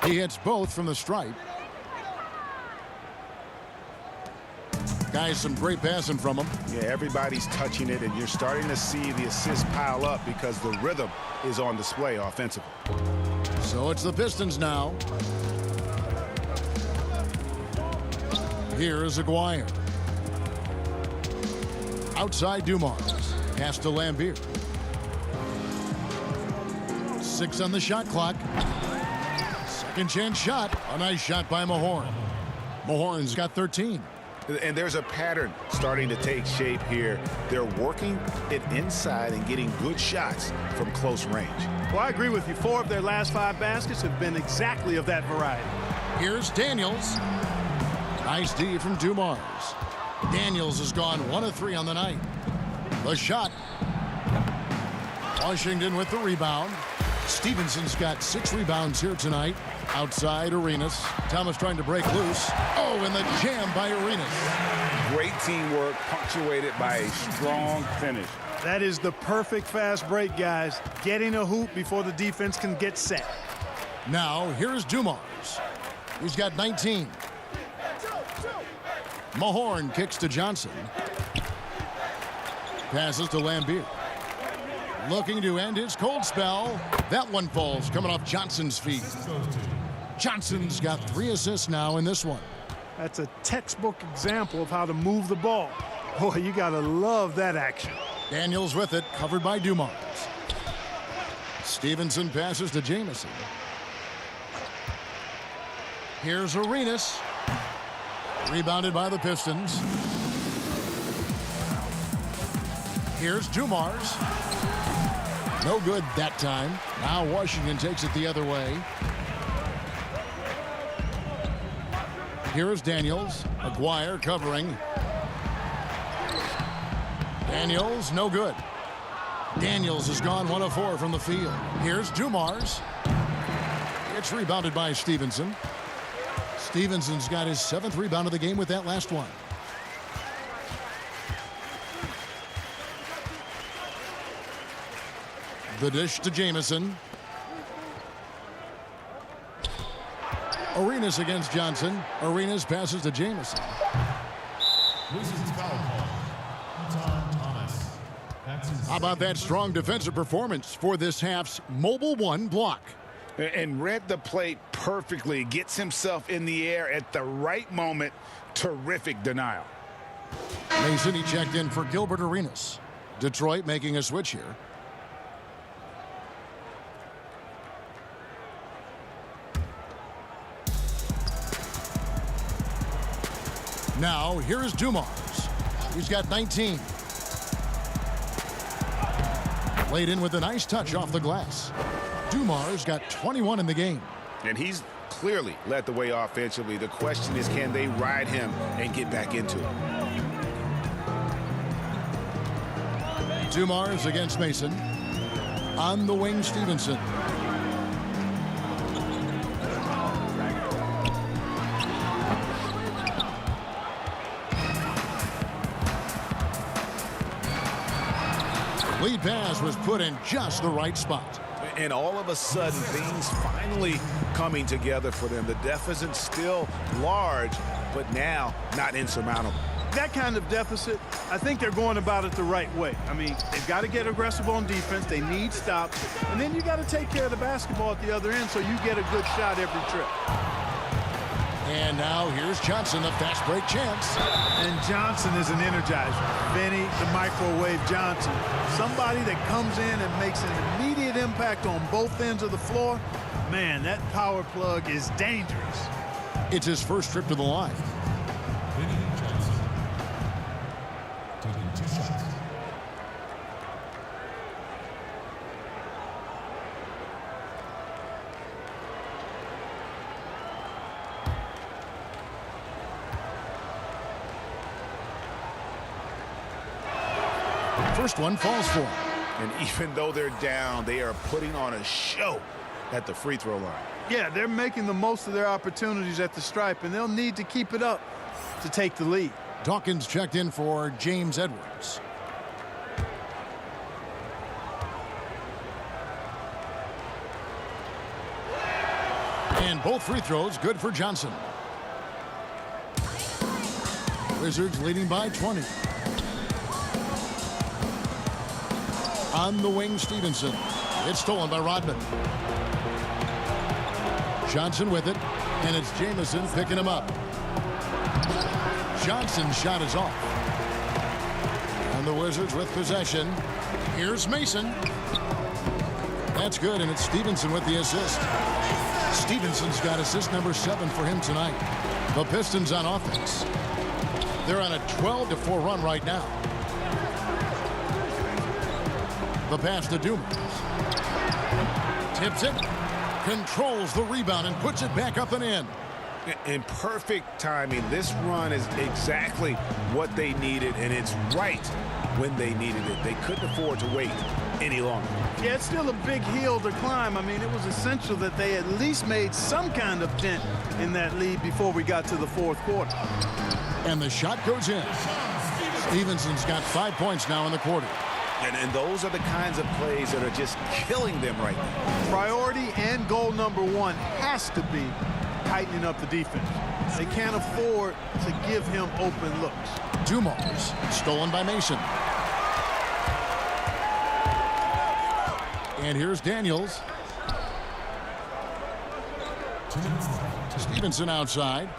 He hits both from the stripe. Guys, some great passing from him. Yeah, everybody's touching it, and you're starting to see the assists pile up because the rhythm is on display offensively. So it's the Pistons now. Here is Aguirre. Outside Dumars. Pass to Lambier. 6 on the shot clock. Second chance shot. A nice shot by Mahorn. Mahorn's got 13. And there's a pattern starting to take shape here. They're working it inside and getting good shots from close range. Well, I agree with you. 4 of their last 5 baskets have been exactly of that variety. Here's Daniels. Nice D from Dumars. Daniels has gone 1 of 3 on the night. The shot. Washington with the rebound. Stevenson's got 6 rebounds here tonight. Outside Arenas. Thomas trying to break loose. Oh, and the jam by Arenas. Great teamwork, punctuated by a strong finish. That is the perfect fast break, guys. Getting a hoop before the defense can get set. Now, here's Dumars. He's got 19. Mahorn kicks to Johnson. Passes to Lambier. Looking to end his cold spell. That one falls coming off Johnson's feet. Johnson's got 3 assists now in this one. That's a textbook example of how to move the ball. Boy, you got to love that action. Daniels with it, covered by Dumars. Stevenson passes to Jamison. Here's Arenas. Rebounded by the Pistons. Here's Dumars. No good that time. Now Washington takes it the other way. Here is Daniels. Aguirre covering. Daniels, no good. Daniels has gone 1 of 4 from the field. Here's Dumars. It's rebounded by Stevenson. Stevenson's got his 7th rebound of the game with that last one. The dish to Jamison. Arenas against Johnson. Arenas passes to Jamison. How about that strong defensive performance for this half's Mobile One block? And read the play perfectly. Gets himself in the air at the right moment. Terrific denial. Mason, he checked in for Gilbert Arenas. Detroit making a switch here. Now, here is Dumars. He's got 19. Laid in with a nice touch off the glass. Dumars got 21 in the game. And he's clearly led the way offensively. The question is, can they ride him and get back into it? Dumars against Mason. On the wing, Stevenson. Lead pass was put in just the right spot. And all of a sudden, things finally coming together for them. The deficit still large, but now not insurmountable. That kind of deficit, I think they're going about it the right way. I mean, they've got to get aggressive on defense. They need stops. And then you got to take care of the basketball at the other end so you get a good shot every trip. And now here's Johnson, a fast break chance. And Johnson is an energizer. Benny, the microwave Johnson. Somebody that comes in and makes an immediate impact on both ends of the floor. Man, that power plug is dangerous. It's his first trip to the line. Taking 2 shots. First one falls for him. And even though they're down, they are putting on a show at the free throw line. Yeah, they're making the most of their opportunities at the stripe, and they'll need to keep it up to take the lead. Dawkins checked in for James Edwards. And both free throws good for Johnson. Wizards leading by 20. On the wing, Stevenson. It's stolen by Rodman. Johnson with it, and it's Jamison picking him up. Johnson's shot is off. And the Wizards with possession. Here's Mason. That's good, and it's Stevenson with the assist. Stevenson's got assist number 7 for him tonight. The Pistons on offense. They're on a 12-4 run right now. The pass to Dumas. Tips it. Controls the rebound and puts it back up and in. In perfect timing. This run is exactly what they needed, and it's right when they needed it. They couldn't afford to wait any longer. Yeah, it's still a big hill to climb. I mean, it was essential that they at least made some kind of dent in that lead before we got to the fourth quarter. And the shot goes in. Stevenson's got 5 points now in the quarter. And those are the kinds of plays that are just killing them right now. Priority and goal number 1 has to be tightening up the defense. They can't afford to give him open looks. Dumas, stolen by Mason. And here's Daniels. Stevenson outside.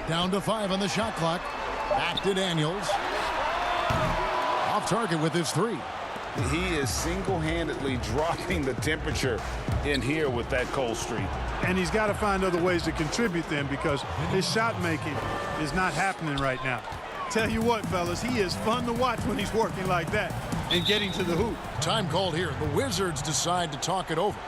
Down to 5 on the shot clock. Back to Daniels. Off target with his 3. He is single-handedly dropping the temperature in here with that cold streak. And he's got to find other ways to contribute then, because his shot making is not happening right now. Tell you what, fellas, he is fun to watch when he's working like that and getting to the hoop. Time called here. The Wizards decide to talk it over.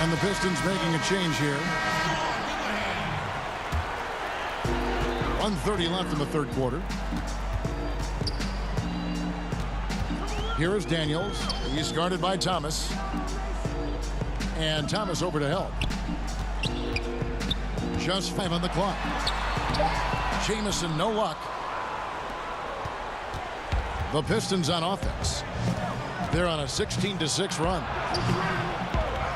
And the Pistons making a change here. 1:30 left in the third quarter. Here is Daniels. He's guarded by Thomas. And Thomas over to help. Just 5 on the clock. Jamison, no luck. The Pistons on offense. They're on a 16-6 run.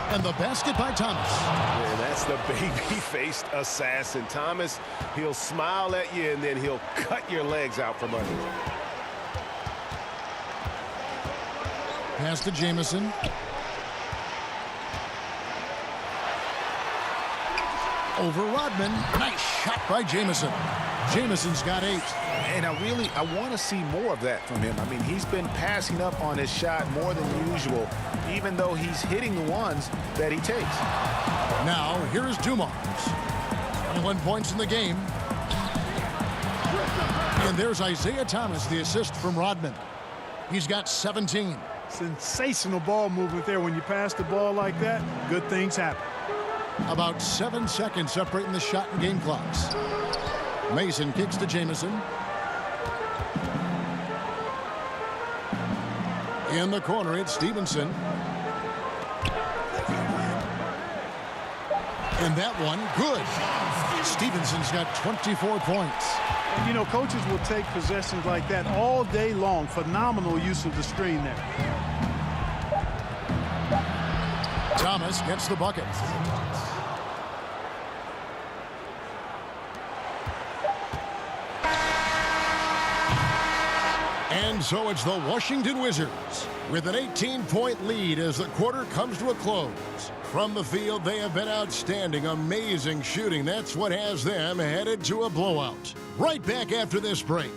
And the basket by Thomas. Yeah, that's the baby-faced assassin. Thomas, he'll smile at you, and then he'll cut your legs out from under. Pass to Jamison. Over Rodman. Nice shot by Jamison. Jamison's got 8. And I want to see more of that from him. I mean, he's been passing up on his shot more than usual, even though he's hitting the ones that he takes. Now, here is Dumas. 21 points in the game. And there's Isaiah Thomas, the assist from Rodman. He's got 17. Sensational ball movement there. When you pass the ball like that, good things happen. About 7 seconds separating the shot and game clocks. Mason kicks to Jamison. In the corner, it's Stevenson. And that one, good. Stevenson's got 24 points. And, you know, coaches will take possessions like that all day long. Phenomenal use of the screen there. Thomas gets the bucket. And so it's the Washington Wizards with an 18-point lead as the quarter comes to a close. From the field, they have been outstanding, amazing shooting. That's what has them headed to a blowout. Right back after this break.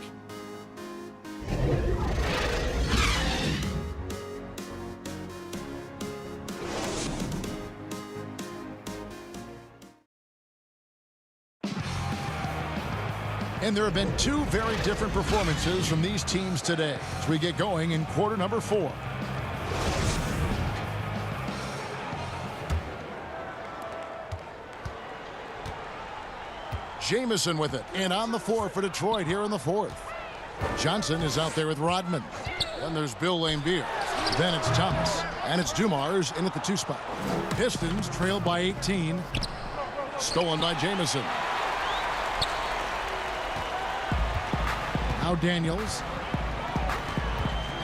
And there have been two very different performances from these teams today as we get going in quarter number 4. Jamison with it, and on the floor for Detroit here in the 4th. Johnson is out there with Rodman. Then there's Bill Laimbeer. Then it's Thomas, and it's Dumars in at the 2 spot. Pistons trailed by 18. Stolen by Jamison. Now Daniels.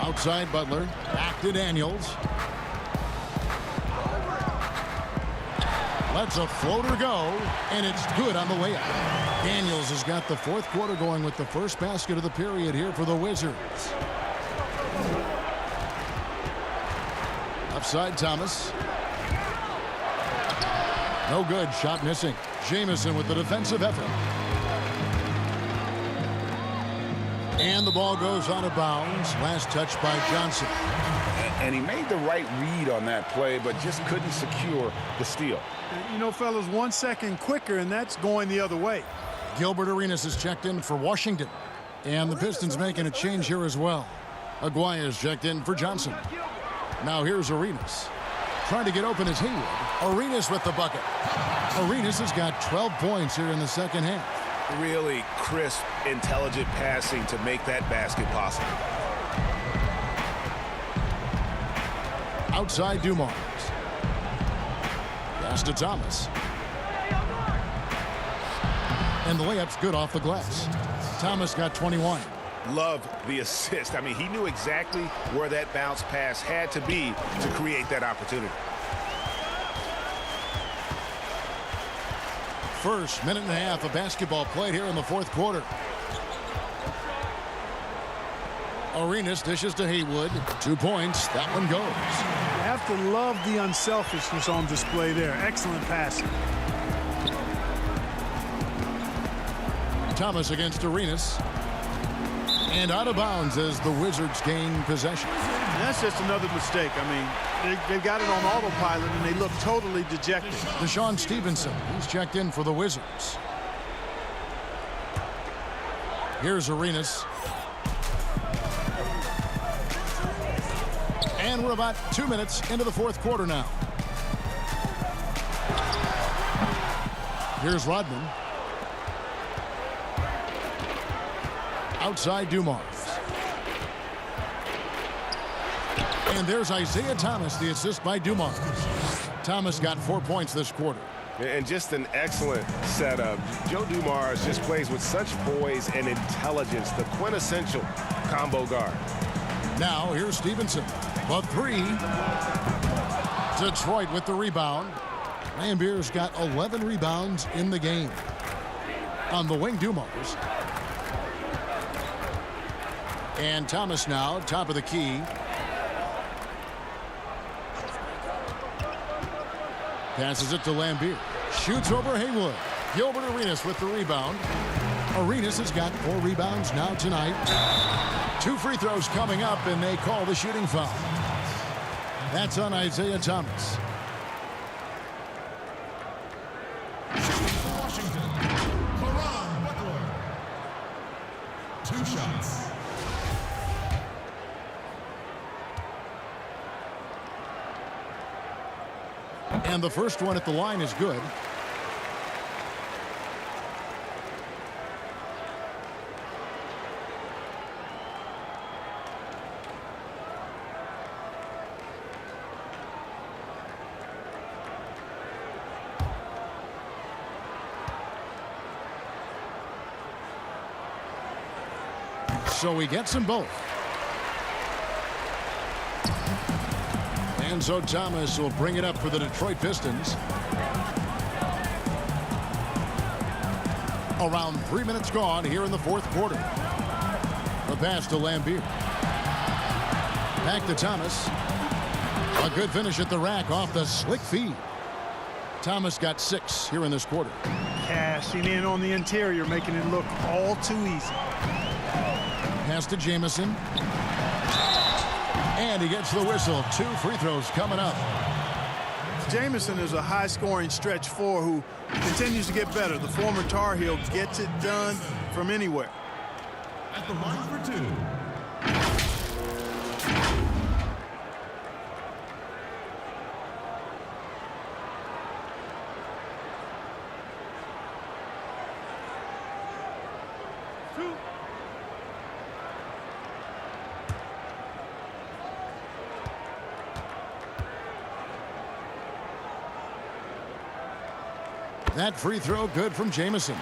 Outside Butler. Back to Daniels. Lets a floater go, and it's good on the layup. Daniels has got the 4th quarter going with the first basket of the period here for the Wizards. Upside Thomas. No good. Shot missing. Jamison with the defensive effort. And the ball goes out of bounds. Last touch by Johnson. And he made the right read on that play, but just couldn't secure the steal. You know, fellas, 1 second quicker, and that's going the other way. Gilbert Arenas is checked in for Washington. And the Pistons making a change here as well. Aguirre is checked in for Johnson. Now here's Arenas. Trying to get open is Haywood. Arenas with the bucket. Arenas has got 12 points here in the second half. Really crisp, intelligent passing to make that basket possible. Outside Dumars. Pass to Thomas. And the layup's good off the glass. Thomas got 21. Love the assist. I mean, he knew exactly where that bounce pass had to be to create that opportunity. First minute and a half of basketball played here in the 4th quarter. Arenas dishes to Haywood. 2 points. That one goes. You have to love the unselfishness on display there. Excellent passing. Thomas against Arenas. And out of bounds as the Wizards gain possession. And that's just another mistake. I mean, they've got it on autopilot, and they look totally dejected. Deshaun Stevenson, he's checked in for the Wizards. Here's Arenas. And we're about 2 minutes into the 4th quarter now. Here's Rodman. Outside Dumars. And there's Isaiah Thomas, the assist by Dumars. Thomas got 4 points this quarter. And just an excellent setup. Joe Dumars just plays with such poise and intelligence, the quintessential combo guard. Now here's Stevenson. The 3. Detroit with the rebound. Laimbeer's got 11 rebounds in the game. On the wing, Dumars. And Thomas now, top of the key. Passes it to Laimbeer. Shoots over Haywood. Gilbert Arenas with the rebound. Arenas has got 4 rebounds now tonight. 2 free throws coming up, and they call the shooting foul. That's on Isaiah Thomas. Washington, Butler. 2 shots. And the first one at the line is good. So he gets them both. And so Thomas will bring it up for the Detroit Pistons. Around 3 minutes gone here in the 4th quarter. The pass to Laimbeer. Back to Thomas. A good finish at the rack off the slick feed. Thomas got 6 here in this quarter. Cashing in on the interior, making it look all too easy. Pass to Jamison. And he gets the whistle. 2 free throws coming up. Jamison is a high-scoring stretch four who continues to get better. The former Tar Heel gets it done from anywhere. At the line for two. That free throw good from Jamison.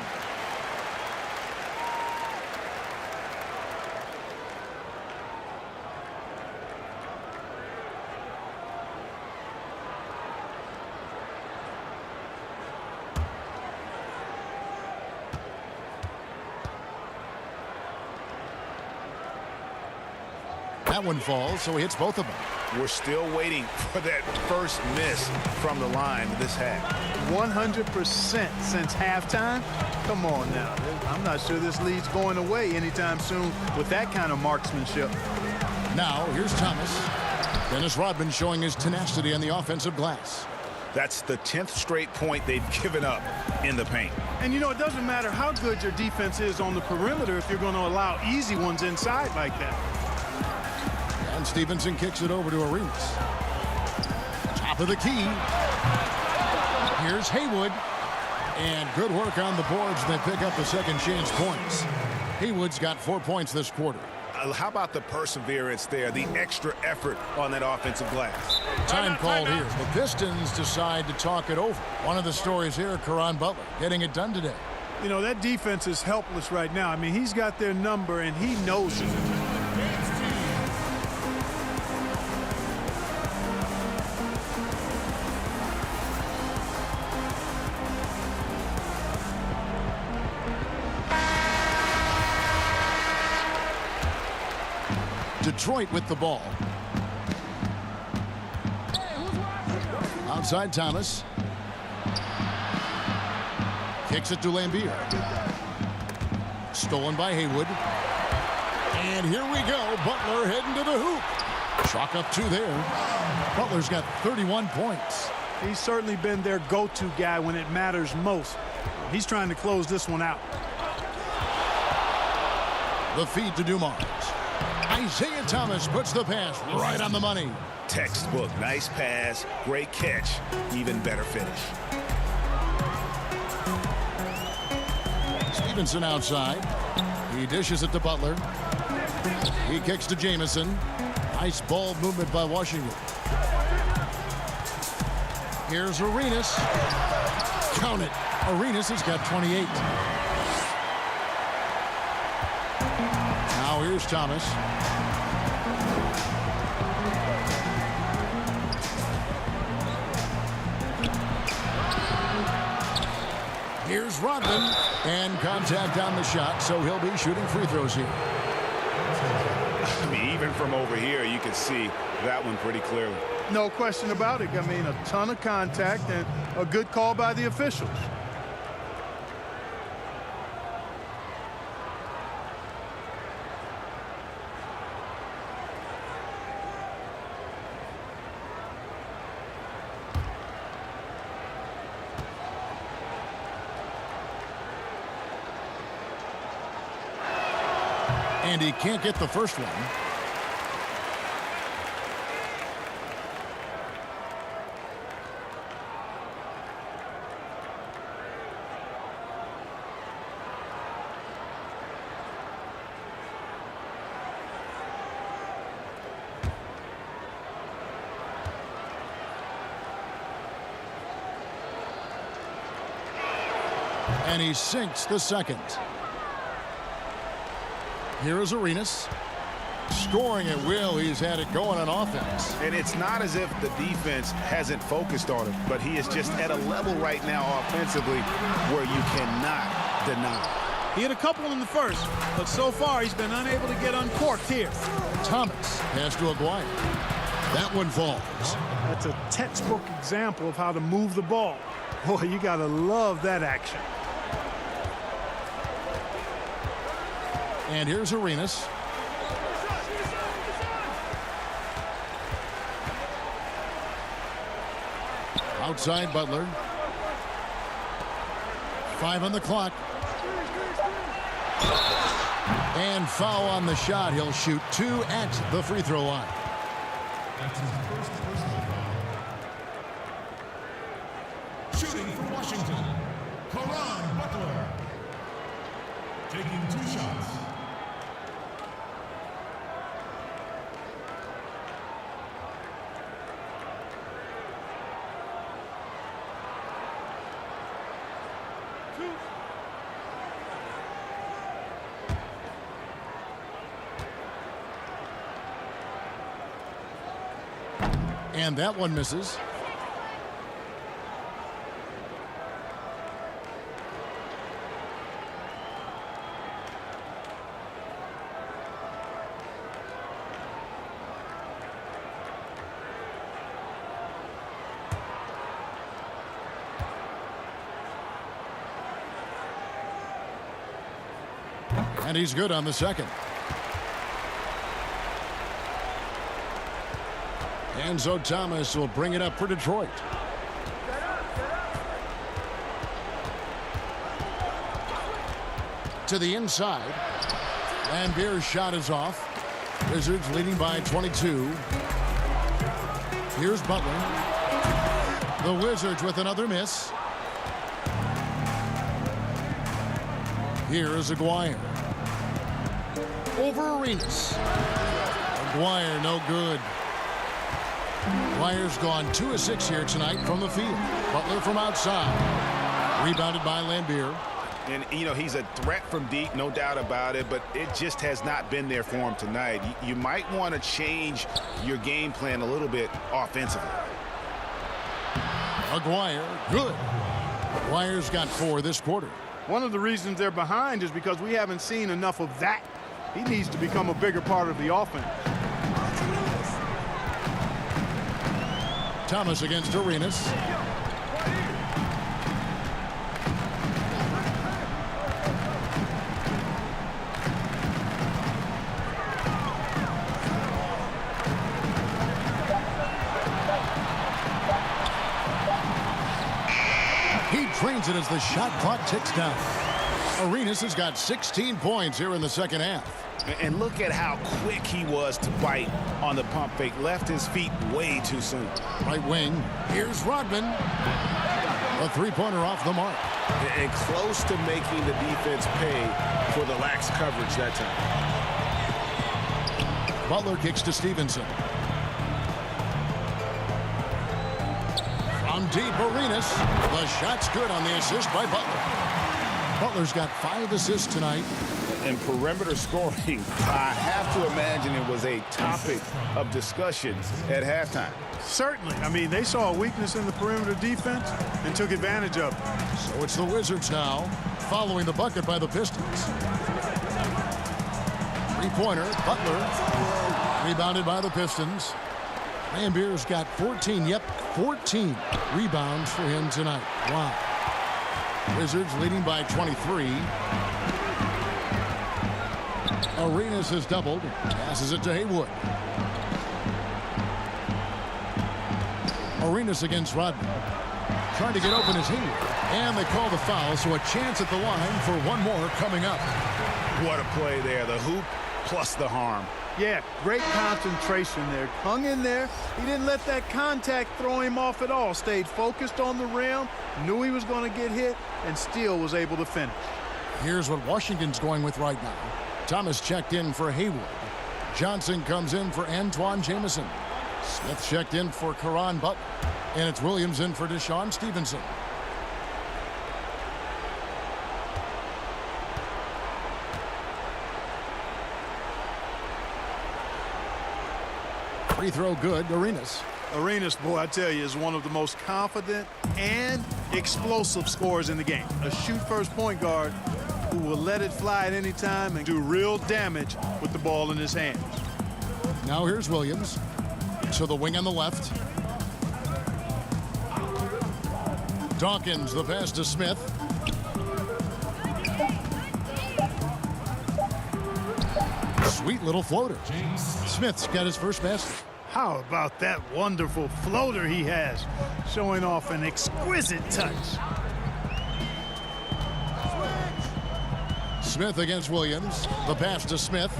That one falls, so he hits both of them. We're still waiting for that first miss from the line this half. 100% since halftime. Come on now. I'm not sure this lead's going away anytime soon with that kind of marksmanship. Now, here's Thomas. Dennis Rodman showing his tenacity on the offensive glass. That's the 10th straight point they've given up in the paint. And, you know, it doesn't matter how good your defense is on the perimeter if you're going to allow easy ones inside like that. And Stevenson kicks it over to Arenas. Top of the key. Here's Haywood. And good work on the boards. They pick up the second chance points. Haywood's got 4 points this quarter. How about the perseverance there, the extra effort on that offensive glass? Time called here. The Pistons decide to talk it over. One of the stories here, Caron Butler getting it done today. You know, that defense is helpless right now. I mean, he's got their number, and he knows it. Detroit with the ball. Outside Thomas. Kicks it to Lambier. Stolen by Haywood. And here we go. Butler heading to the hoop. Chalk up two there. Butler's got 31 points. He's certainly been their go-to guy when it matters most. He's trying to close this one out. The feed to Dumars. Isaiah Thomas puts the pass right on the money. Textbook. Nice pass. Great catch. Even better finish. Stevenson outside. He dishes it to Butler. He kicks to Jamison. Nice ball movement by Washington. Here's Arenas. Count it. Arenas has got 28. Now here's Thomas. Here's Rodman. And contact on the shot, so he'll be shooting free throws here. I mean, even from over here, you can see that one pretty clearly. No question about it. I mean, a ton of contact and a good call by the officials. And he can't get the first one. And he sinks the second. Here is Arenas. Scoring at will. He's had it going on offense. And it's not as if the defense hasn't focused on him, but he is just at a level right now offensively where you cannot deny. He had a couple in the first, but so far he's been unable to get uncorked here. Thomas pass to Aguirre. That one falls. That's a textbook example of how to move the ball. Boy, you got to love that action. And here's Arenas. Outside Butler. 5 on the clock. And foul on the shot. He'll shoot 2 at the free throw line. That's his first personal foul. Shooting for Washington, Caron Butler. Taking 2 shots. And that one misses. And he's good on the second. Enzo Thomas will bring it up for Detroit. To the inside. Lambier's shot is off. Wizards leading by 22. Here's Butler. The Wizards with another miss. Here is Aguirre. Over Arenas. Aguirre no good. Aguirre's gone 2 of 6 here tonight from the field. Butler from outside. Rebounded by Lambier. And, you know, he's a threat from deep, no doubt about it, but it just has not been there for him tonight. You might want to change your game plan a little bit offensively. Aguirre, good. Aguirre's got 4 this quarter. One of the reasons they're behind is because we haven't seen enough of that. He needs to become a bigger part of the offense. Thomas against Arenas. He trains it as the shot clock ticks down. Arenas has got 16 points here in the second half. And look at how quick he was to bite on the pump fake. Left his feet way too soon. Right wing. Here's Rodman. A three-pointer off the mark. And close to making the defense pay for the lax coverage that time. Butler kicks to Stevenson. From deep, Arenas. The shot's good on the assist by Butler. Butler's got 5 assists tonight. And perimeter scoring, I have to imagine it was a topic of discussion at halftime. Certainly. I mean, they saw a weakness in the perimeter defense and took advantage of it. So it's the Wizards now, following the bucket by the Pistons. Three-pointer, Butler, rebounded by the Pistons. Lambier's got 14, 14 rebounds for him tonight. Wow. Wizards leading by 23. Arenas has doubled. Passes it to Haywood. Arenas against Rodman. Trying to get open is Haywood. And they call the foul, so a chance at the line for one more coming up. What a play there. The hoop plus the harm. Yeah, great concentration there. Hung in there. He didn't let that contact throw him off at all. Stayed focused on the rim, knew he was going to get hit, and still was able to finish. Here's what Washington's going with right now. Thomas checked in for Haywood. Johnson comes in for Antoine Jamison. Smith checked in for Caron Butler. And it's Williams in for Deshaun Stevenson. Free throw good, Arenas. Arenas, boy, I tell you, is one of the most confident and explosive scorers in the game. A shoot-first point guard who will let it fly at any time and do real damage with the ball in his hands. Now here's Williams. To the wing on the left. Dawkins, the pass to Smith. Sweet little floater. Smith's got his first basket. How about that wonderful floater he has, showing off an exquisite touch. Smith against Williams. The pass to Smith.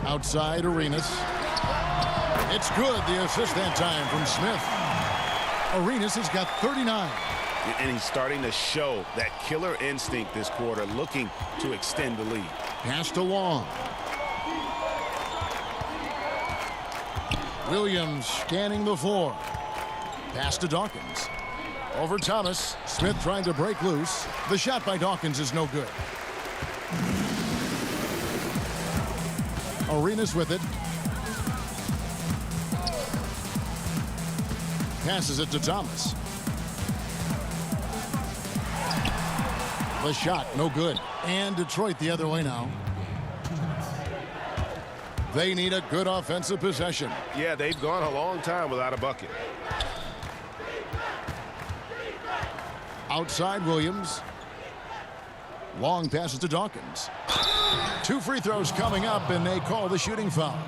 Outside Arenas. It's good, the assist that time from Smith. Arenas has got 39. And he's starting to show that killer instinct this quarter, looking to extend the lead. Pass to Long. Williams scanning the floor. Pass to Dawkins. Over Thomas. Smith trying to break loose. The shot by Dawkins is no good. Arenas with it. Passes it to Thomas. The shot, no good. And Detroit the other way now. They need a good offensive possession. Yeah, they've gone a long time without a bucket. Outside Williams. Long passes to Dawkins. 2 free throws coming up, and they call the shooting foul.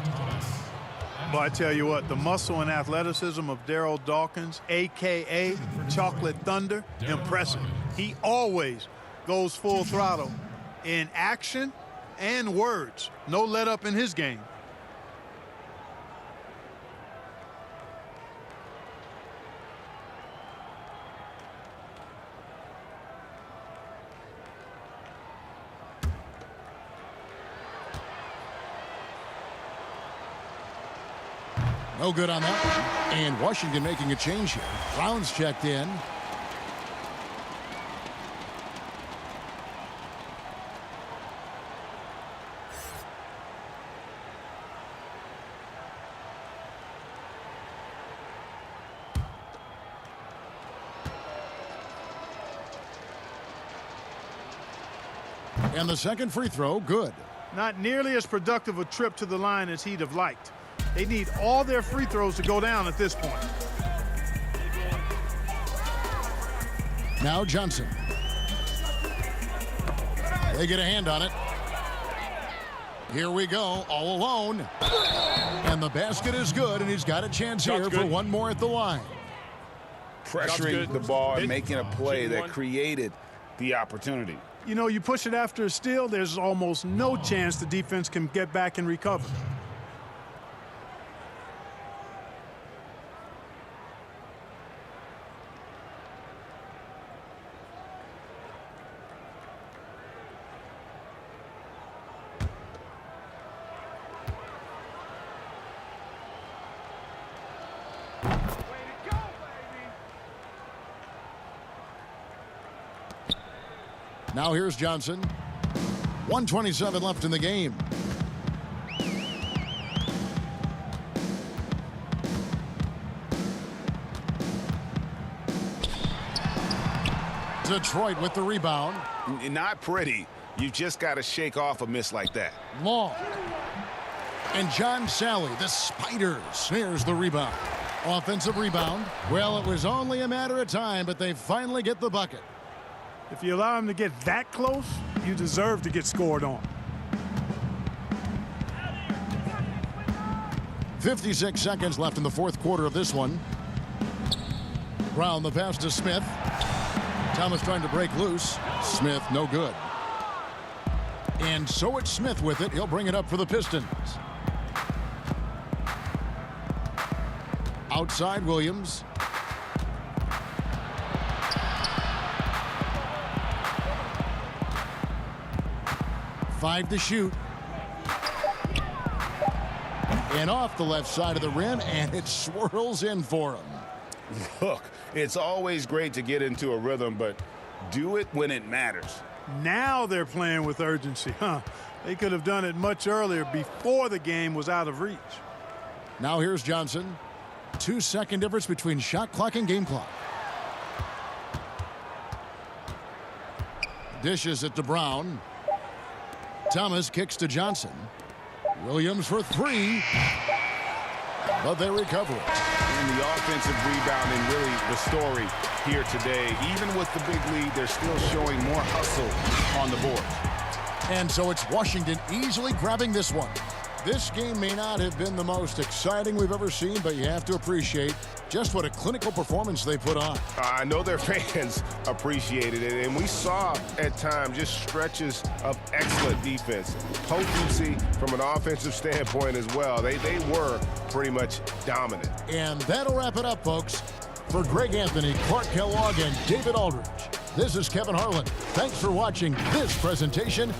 But I tell you what, the muscle and athleticism of Daryl Dawkins, a.k.a. Chocolate Thunder, impressive. He always goes full throttle in action and words. No let up in his game. No good on that one. And Washington making a change here. Brown's checked in. And the second free throw, good. Not nearly as productive a trip to the line as he'd have liked. They need all their free throws to go down at this point. Now Johnson. They get a hand on it. Here we go, all alone. And the basket is good, and he's got a chance here for one more at the line. Pressuring the ball and making a play that created the opportunity. You know, you push it after a steal, there's almost no chance the defense can get back and recover. Now here's Johnson. 1:27 left in the game. Detroit with the rebound. Not pretty. You just got to shake off a miss like that. Long. And John Sally, the spider, snares the rebound. Offensive rebound. Well, it was only a matter of time, but they finally get the bucket. If you allow him to get that close, you deserve to get scored on. 56 seconds left in the fourth quarter of this one. Brown, the pass to Smith. Thomas trying to break loose. Smith, no good. And so it's Smith with it. He'll bring it up for the Pistons. Outside Williams. Five to shoot. And off the left side of the rim, and it swirls in for him. Look, it's always great to get into a rhythm, but do it when it matters. Now they're playing with urgency, huh? They could have done it much earlier before the game was out of reach. Now here's Johnson. 2-second difference between shot clock and game clock. Dishes it to Brown. Thomas kicks to Johnson. Williams for three. But they recover it. And the offensive rebounding really the story here today. Even with the big lead, they're still showing more hustle on the board. And so it's Washington easily grabbing this one. This game may not have been the most exciting we've ever seen, but you have to appreciate just what a clinical performance they put on. I know their fans appreciated it, and we saw at times just stretches of excellent defense. Potency from an offensive standpoint as well. They were pretty much dominant. And that'll wrap it up, folks. For Greg Anthony, Clark Kellogg, and David Aldridge, this is Kevin Harlan. Thanks for watching this presentation